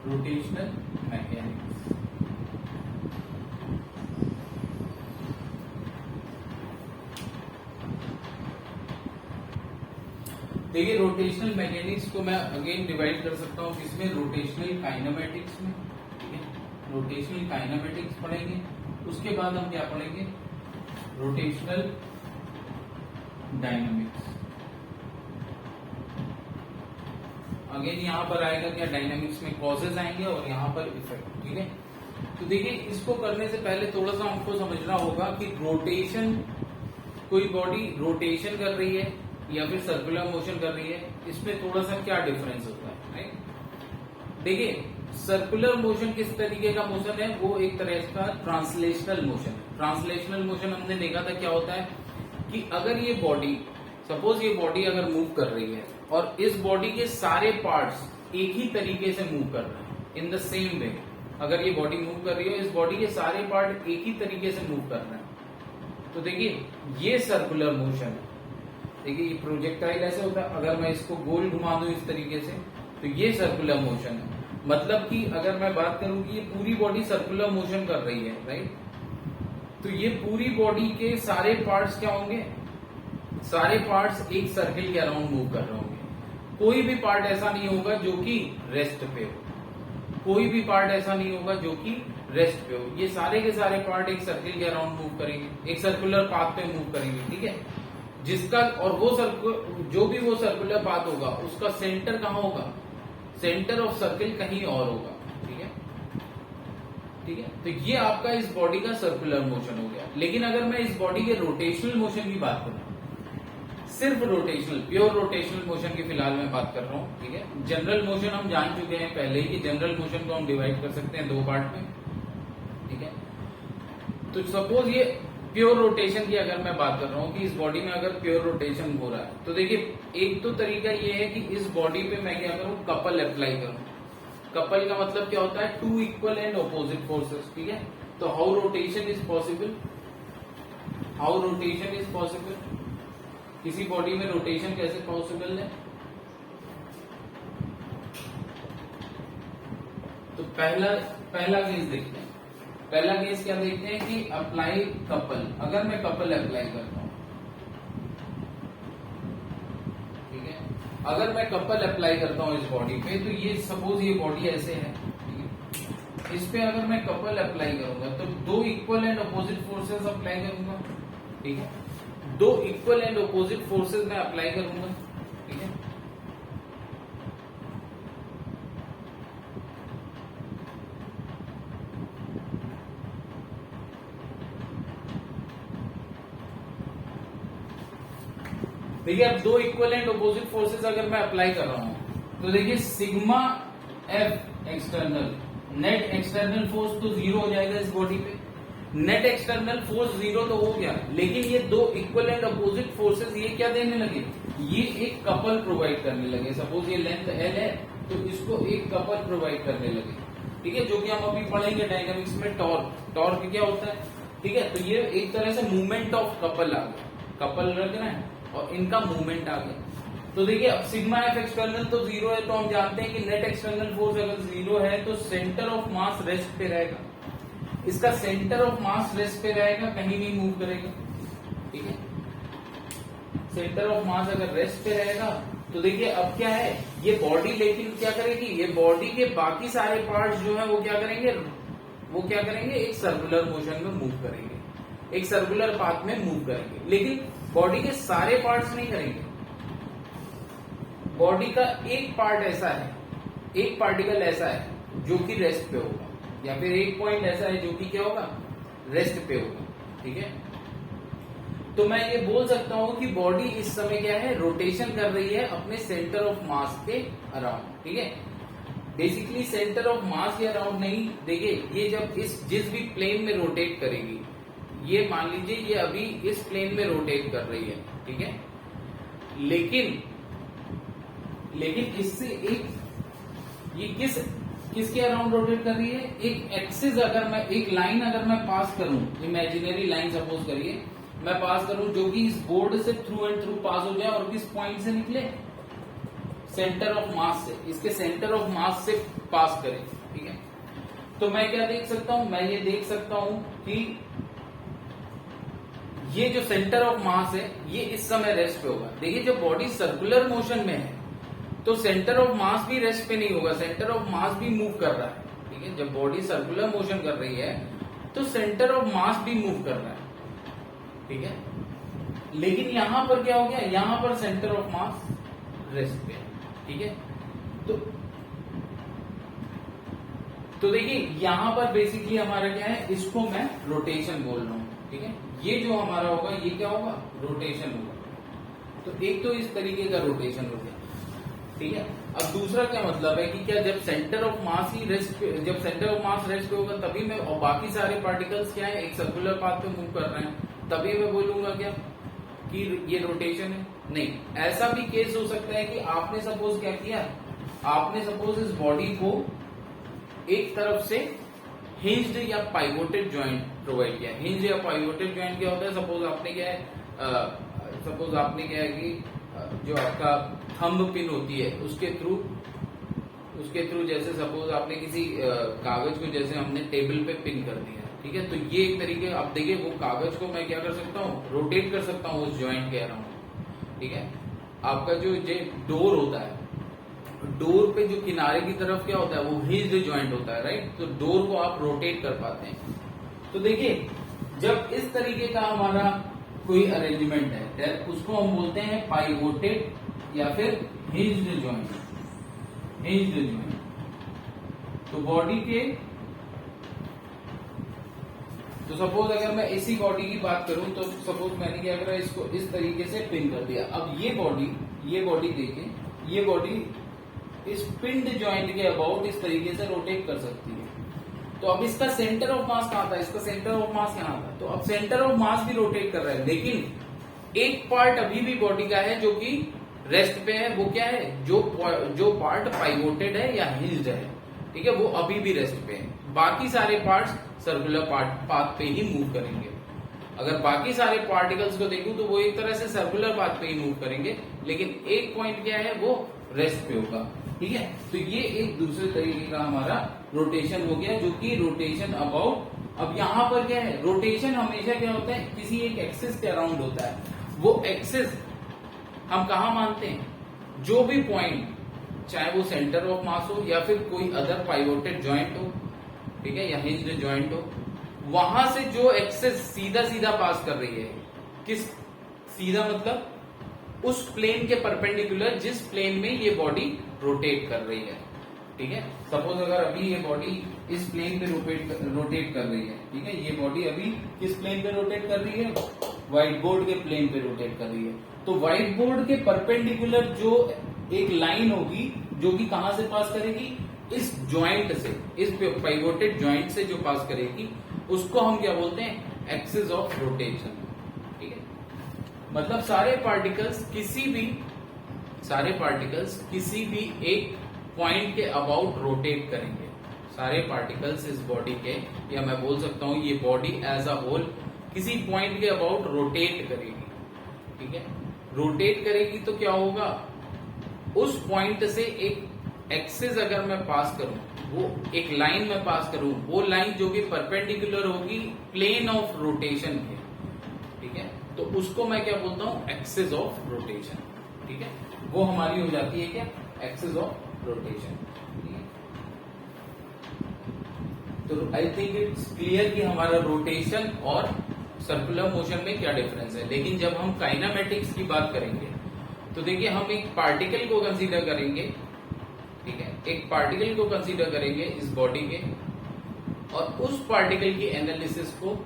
रोटेशनल मैकेनिक्स। देखिए रोटेशनल मैकेनिक्स को मैं अगेन डिवाइड कर सकता हूं किसमें, रोटेशनल काइनेमेटिक्स में, ठीक है, रोटेशनल काइनेमेटिक्स पढ़ेंगे, उसके बाद हम क्या पढ़ेंगे, रोटेशनल डायनामिक्स। अगेन यहां पर आएगा क्या, डायनामिक्स में कॉजेज आएंगे और यहां पर इफेक्ट, ठीक है। तो देखिए इसको करने से पहले थोड़ा सा हमको समझना होगा कि रोटेशन, कोई बॉडी रोटेशन कर रही है या फिर सर्कुलर मोशन कर रही है, इसमें थोड़ा सा क्या डिफरेंस होता है, राइट। देखिए सर्कुलर मोशन किस तरीके का मोशन है, वो एक तरह का ट्रांसलेशनल मोशन है। ट्रांसलेशनल मोशन हमने देखा था क्या होता है कि अगर ये बॉडी, सपोज ये बॉडी अगर मूव कर रही है और इस बॉडी के सारे पार्ट्स एक ही तरीके से मूव कर रहे हैं इन द सेम वे, अगर ये बॉडी मूव कर रही है, इस बॉडी के सारे पार्ट एक ही तरीके से मूव कर रहे हैं, तो देखिए ये सर्कुलर मोशन है। देखिए ये प्रोजेक्टाइल ऐसे होता है, अगर मैं इसको गोल घुमा दूं इस तरीके से तो ये सर्कुलर मोशन है। मतलब कि अगर मैं बात करूं कि ये पूरी बॉडी सर्कुलर मोशन कर रही है, राइट, तो ये पूरी बॉडी के सारे पार्ट्स क्या होंगे, सारे पार्ट्स एक सर्किल के अराउंड मूव कर रहे होंगे। कोई भी पार्ट ऐसा नहीं होगा जो कि रेस्ट पे हो, कोई भी पार्ट ऐसा नहीं होगा जो कि रेस्ट पे हो। ये सारे के सारे पार्ट एक सर्किल के अराउंड मूव करेंगे, एक सर्कुलर पाथ पे मूव करेंगे, ठीक है। जिसका और वो जो भी वो सर्कुलर पाथ होगा उसका सेंटर कहाँ होगा, सेंटर ऑफ सर्किल कहीं और होगा, ठीक है, ठीक है। तो ये आपका इस बॉडी का सर्कुलर मोशन हो गया। लेकिन अगर मैं इस बॉडी के रोटेशनल मोशन की बात करूं, सिर्फ रोटेशनल, प्योर रोटेशनल मोशन की फिलहाल मैं बात कर रहा हूं, ठीक है। जनरल मोशन हम जान चुके हैं पहले ही कि जनरल मोशन को हम डिवाइड कर सकते हैं 2 पार्ट में, ठीक है। तो सपोज ये प्योर रोटेशन की अगर मैं बात कर रहा हूं कि इस बॉडी में अगर प्योर रोटेशन हो रहा है, तो देखिए एक तो तरीका ये है कि इस बॉडी पे मैं क्या करूं, कपल अप्लाई करूं। कपल का मतलब क्या होता है, 2 इक्वल एंड ऑपोजिट फोर्सेस, ठीक है। तो how rotation is possible, how rotation is possible, किसी बॉडी में रोटेशन कैसे पॉसिबल है। तो पहला केस देखते हैं। पहला केस क्या देखते हैं कि अप्लाई कपल, अगर मैं कपल अप्लाई करता हूं, ठीक है, अगर मैं कपल अप्लाई करता हूं इस बॉडी पे, तो ये सपोज ये बॉडी ऐसे है, ठीक है। इस पे अगर मैं कपल अप्लाई करूंगा तो 2 equal and opposite forces apply करूंगा, ठीक है। 2 इक्वल एंड अपोजिट फोर्सेस मैं अप्लाई करूंगा, ठीक है। देखिए अब 2 इक्वल एंड अपोजिट फोर्सेस अगर मैं अप्लाई कर रहा हूं तो देखिए sigma F external, net external force तो 0 हो जाएगा इस बॉडी पे। नेट एक्सटर्नल फोर्स 0 तो हो गया, लेकिन ये 2 इक्वल एंड अपोजिट फोर्सेस ये क्या देने लगे, ये एक कपल प्रोवाइड करने लगे। सपोज ये लेंथ एल है तो इसको एक कपल प्रोवाइड करने लगे, ठीक है, जो कि हम अभी पढ़ेंगे डायनामिक्स में। टॉर्क क्या होता है, ठीक है। तो ये एक तरह से मूवमेंट ऑफ कपल आ गया, कपल रखना है और इनका मूवमेंट आ गया। तो देखिए अब सिग्मा एफ एक्सटर्नल तो 0 है, तो हम जानते हैं कि नेट एक्सटर्नल फोर्स अगर 0 है तो सेंटर ऑफ मास रेस्ट पे रहेगा, इसका सेंटर ऑफ मास रेस्ट पे रहेगा, कहीं नहीं मूव करेगा, ठीक है। सेंटर ऑफ मास अगर रेस्ट पे रहेगा तो देखिए अब क्या है, ये बॉडी लेकिन क्या करेगी, ये बॉडी के बाकी सारे पार्ट्स जो है वो क्या करेंगे, वो क्या करेंगे, एक सर्कुलर मोशन में मूव करेंगे, एक सर्कुलर पाथ में मूव करेंगे। लेकिन बॉडी के सारे पार्ट्स नहीं करेंगे, बॉडी का एक पार्ट ऐसा है, एक पार्टिकल ऐसा है जो कि रेस्ट पे होगा, या फिर एक पॉइंट ऐसा है जो कि क्या होगा, रेस्ट पे होगा, ठीक है। तो मैं ये बोल सकता हूं कि बॉडी इस समय क्या है, रोटेशन कर रही है अपने सेंटर ऑफ मास के अराउंड, ठीक है। बेसिकली सेंटर ऑफ मास के अराउंड नहीं, देखिए ये जब जिस भी प्लेन में रोटेट करेगी, ये मान लीजिए ये अभी इस प्लेन में रोटेट कर रही है, ठीक है। लेकिन इससे ये किसके अराउंड रोटेट कर रही है, एक एक्सिस अगर मैं, एक लाइन अगर मैं पास करूं, इमेजिनरी लाइन सपोज करिए मैं पास करूं जो कि इस बोर्ड से थ्रू एंड थ्रू पास हो जाए, और किस पॉइंट से निकले, सेंटर ऑफ मास से, इसके सेंटर ऑफ मास से पास करे, ठीक है। तो मैं क्या देख सकता हूं, मैं ये देख सकता हूं कि ये जो सेंटर ऑफ मास है ये इस समय रेस्ट पे होगा। देखिए जब बॉडी सर्कुलर मोशन में है तो सेंटर ऑफ मास भी रेस्ट पे नहीं होगा, सेंटर ऑफ मास भी मूव कर रहा है, ठीक है। जब बॉडी सर्कुलर मोशन कर रही है तो सेंटर ऑफ मास भी मूव कर रहा है, ठीक है। लेकिन यहां पर क्या हो गया, यहां पर सेंटर ऑफ मास रेस्ट पे है, ठीक है। तो देखिए यहां पर बेसिकली हमारा क्या है, इसको मैं रोटेशन बोल रहा हूं, ठीक है। ये जो हमारा होगा ये क्या होगा, रोटेशन होगा। तो एक तो इस तरीके का रोटेशन हो गया, ठीक है। अब दूसरा क्या मतलब है कि क्या जब centre of mass he rest, जब सेंटर ऑफ मास रेस्ट पे होगा तभी मैं, और बाकी सारे पार्टिकल्स क्या है, एक सर्कुलर पाथ पे मूव कर रहे हैं, तभी मैं बोलूंगा क्या कि ये रोटेशन है। नहीं, ऐसा भी केस हो सकता है कि आपने सपोज क्या किया, आपने सपोज इस बॉडी को एक तरफ से हिंज्ड या पाइवोटेड जॉइंट प्रोवाइड किया। हिंज या पाइवोटेड जॉइंट क्या होता है, सपोज आपने क्या है, सपोज आपने क्या है कि जो आपका थंब पिन होती है उसके थ्रू जैसे सपोज आपने किसी कागज को जैसे हमने टेबल पे पिन कर दिया, ठीक है, तो ये एक तरीके, अब देखिए वो कागज को मैं क्या कर सकता हूँ, रोटेट कर सकता हूँ उस ज्वाइंट के अराउंड। ठीक है, आपका जो डोर होता है, डोर पे जो किनारे की तरफ क्या होता है, वो हिंज्ड ज्वाइंट होता है, राइट। तो डोर को आप रोटेट कर पाते हैं। तो देखिए जब इस तरीके का हमारा कोई अरेंजमेंट है, उसको हम बोलते हैं पाइवोटेड या फिर हिंज्ड ज्वाइंट, हिंज्ड ज्वाइंट। तो बॉडी के, तो सपोज अगर मैं इसी बॉडी की बात करूं, तो सपोज मैंने क्या करा, इसको इस तरीके से पिन कर दिया। अब ये बॉडी देखिए, ये बॉडी इस पिंड ज्वाइंट के अबाउट इस तरीके से रोटेट कर सकती है। तो अब इसका सेंटर ऑफ मास कहां था, इसका सेंटर ऑफ मास यहां था। तो अब सेंटर ऑफ मास भी रोटेट कर रहा है, लेकिन एक पार्ट अभी भी बॉडी का है जो कि रेस्ट पे है। वो क्या है, जो पार्ट पाइवोटेड है या हिंज्ड है, ठीक है, वो अभी भी रेस्ट पे है। बाकी सारे पार्ट्स सर्कुलर पाथ पे ही मूव करेंगे। अगर बाकी सारे पार्टिकल्स को देखूं तो वो एक तरह से सर्कुलर पाथ पे ही मूव करेंगे, लेकिन एक पॉइंट क्या है, वो रेस्ट पे होगा। ठीक है, तो ये एक दूसरे तरीके का हमारा रोटेशन हो गया, जो कि रोटेशन अबाउट। अब यहां पर क्या है, रोटेशन हमेशा क्या होता है, किसी एक एक्सिस के अराउंड होता है। वो एक्सिस हम कहा मानते हैं, जो भी पॉइंट, चाहे वो सेंटर ऑफ मास हो या फिर कोई अदर पाइवोटेड ज्वाइंट हो, ठीक है, या हिंज्ड ज्वाइंट हो, वहां से जो एक्सिस सीधा सीधा पास कर रही है, किस सीधा मतलब उस प्लेन के परपेंडिकुलर जिस प्लेन में ये बॉडी रोटेट कर रही है। ठीक है, सपोज अगर अभी ये बॉडी इस प्लेन पे रोटेट कर रही है, ठीक है, ये बॉडी अभी किस प्लेन पे रोटेट कर रही है, व्हाइट बोर्ड के प्लेन पे रोटेट कर रही है। तो व्हाइट बोर्ड के परपेंडिकुलर जो एक लाइन होगी, जो कि कहां से पास करेगी, इस ज्वाइंट से, इस पाइवोटेड ज्वाइंट से जो पास करेगी, उसको हम क्या बोलते हैं, एक्सिस ऑफ रोटेशन। ठीक है, मतलब सारे पार्टिकल्स किसी भी एक पॉइंट के अबाउट रोटेट करेंगे। सारे पार्टिकल्स इस बॉडी के, या मैं बोल सकता हूं ये बॉडी एज अ होल किसी पॉइंट के अबाउट रोटेट करेगी। ठीक है, रोटेट करेगी तो क्या होगा, उस पॉइंट से एक एक्सिस अगर मैं पास करूं, वो एक लाइन में पास करूं, वो लाइन जो कि परपेंडिकुलर होगी प्लेन ऑफ रोटेशन के। ठीक है, तो उसको मैं क्या बोलता हूं, एक्सिस ऑफ रोटेशन। ठीक है, वो हमारी हो जाती है क्या, एक्सिस ऑफ रोटेशन। तो आई थिंक इट्स क्लियर कि हमारा रोटेशन और सर्कुलर मोशन में क्या डिफरेंस है। लेकिन जब हम काइनेमेटिक्स की बात करेंगे, तो देखिए हम एक पार्टिकल को कंसीडर करेंगे। ठीक है, एक पार्टिकल को कंसीडर करेंगे इस बॉडी के, और उस पार्टिकल की एनालिसिस को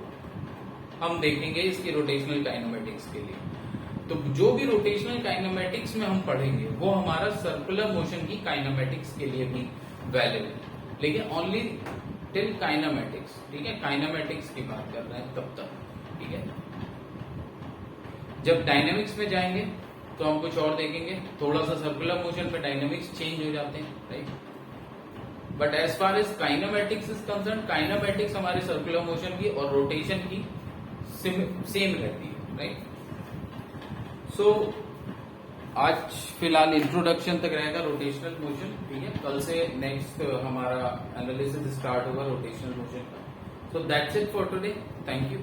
हम देखेंगे इसके रोटेशनल काइनेमेटिक्स के लिए। तो जो भी रोटेशनल काइनेमेटिक्स में हम पढ़ेंगे, वो हमारा सर्कुलर मोशन की काइनेमेटिक्स के लिए भी वैलिड है, लेकिन ओनली टिल काइनेमेटिक्स। ठीक है, काइनेमेटिक्स की बात कर रहे हैं तब तक। ठीक है, जब डायनेमिक्स में जाएंगे तो हम कुछ और देखेंगे, थोड़ा सा सर्कुलर मोशन में डायनेमिक्स चेंज हो जाते हैं, right. But as far as kinematics is concerned, kinematics हमारे सर्कुलर मोशन की और रोटेशन की सेम रहती है, राइट। सो आज फिलहाल इंट्रोडक्शन तक रहेगा रोटेशनल मोशन। ठीक है, कल से नेक्स्ट हमारा एनालिसिस स्टार्ट होगा रोटेशनल मोशन का। So that's it for today, thank you.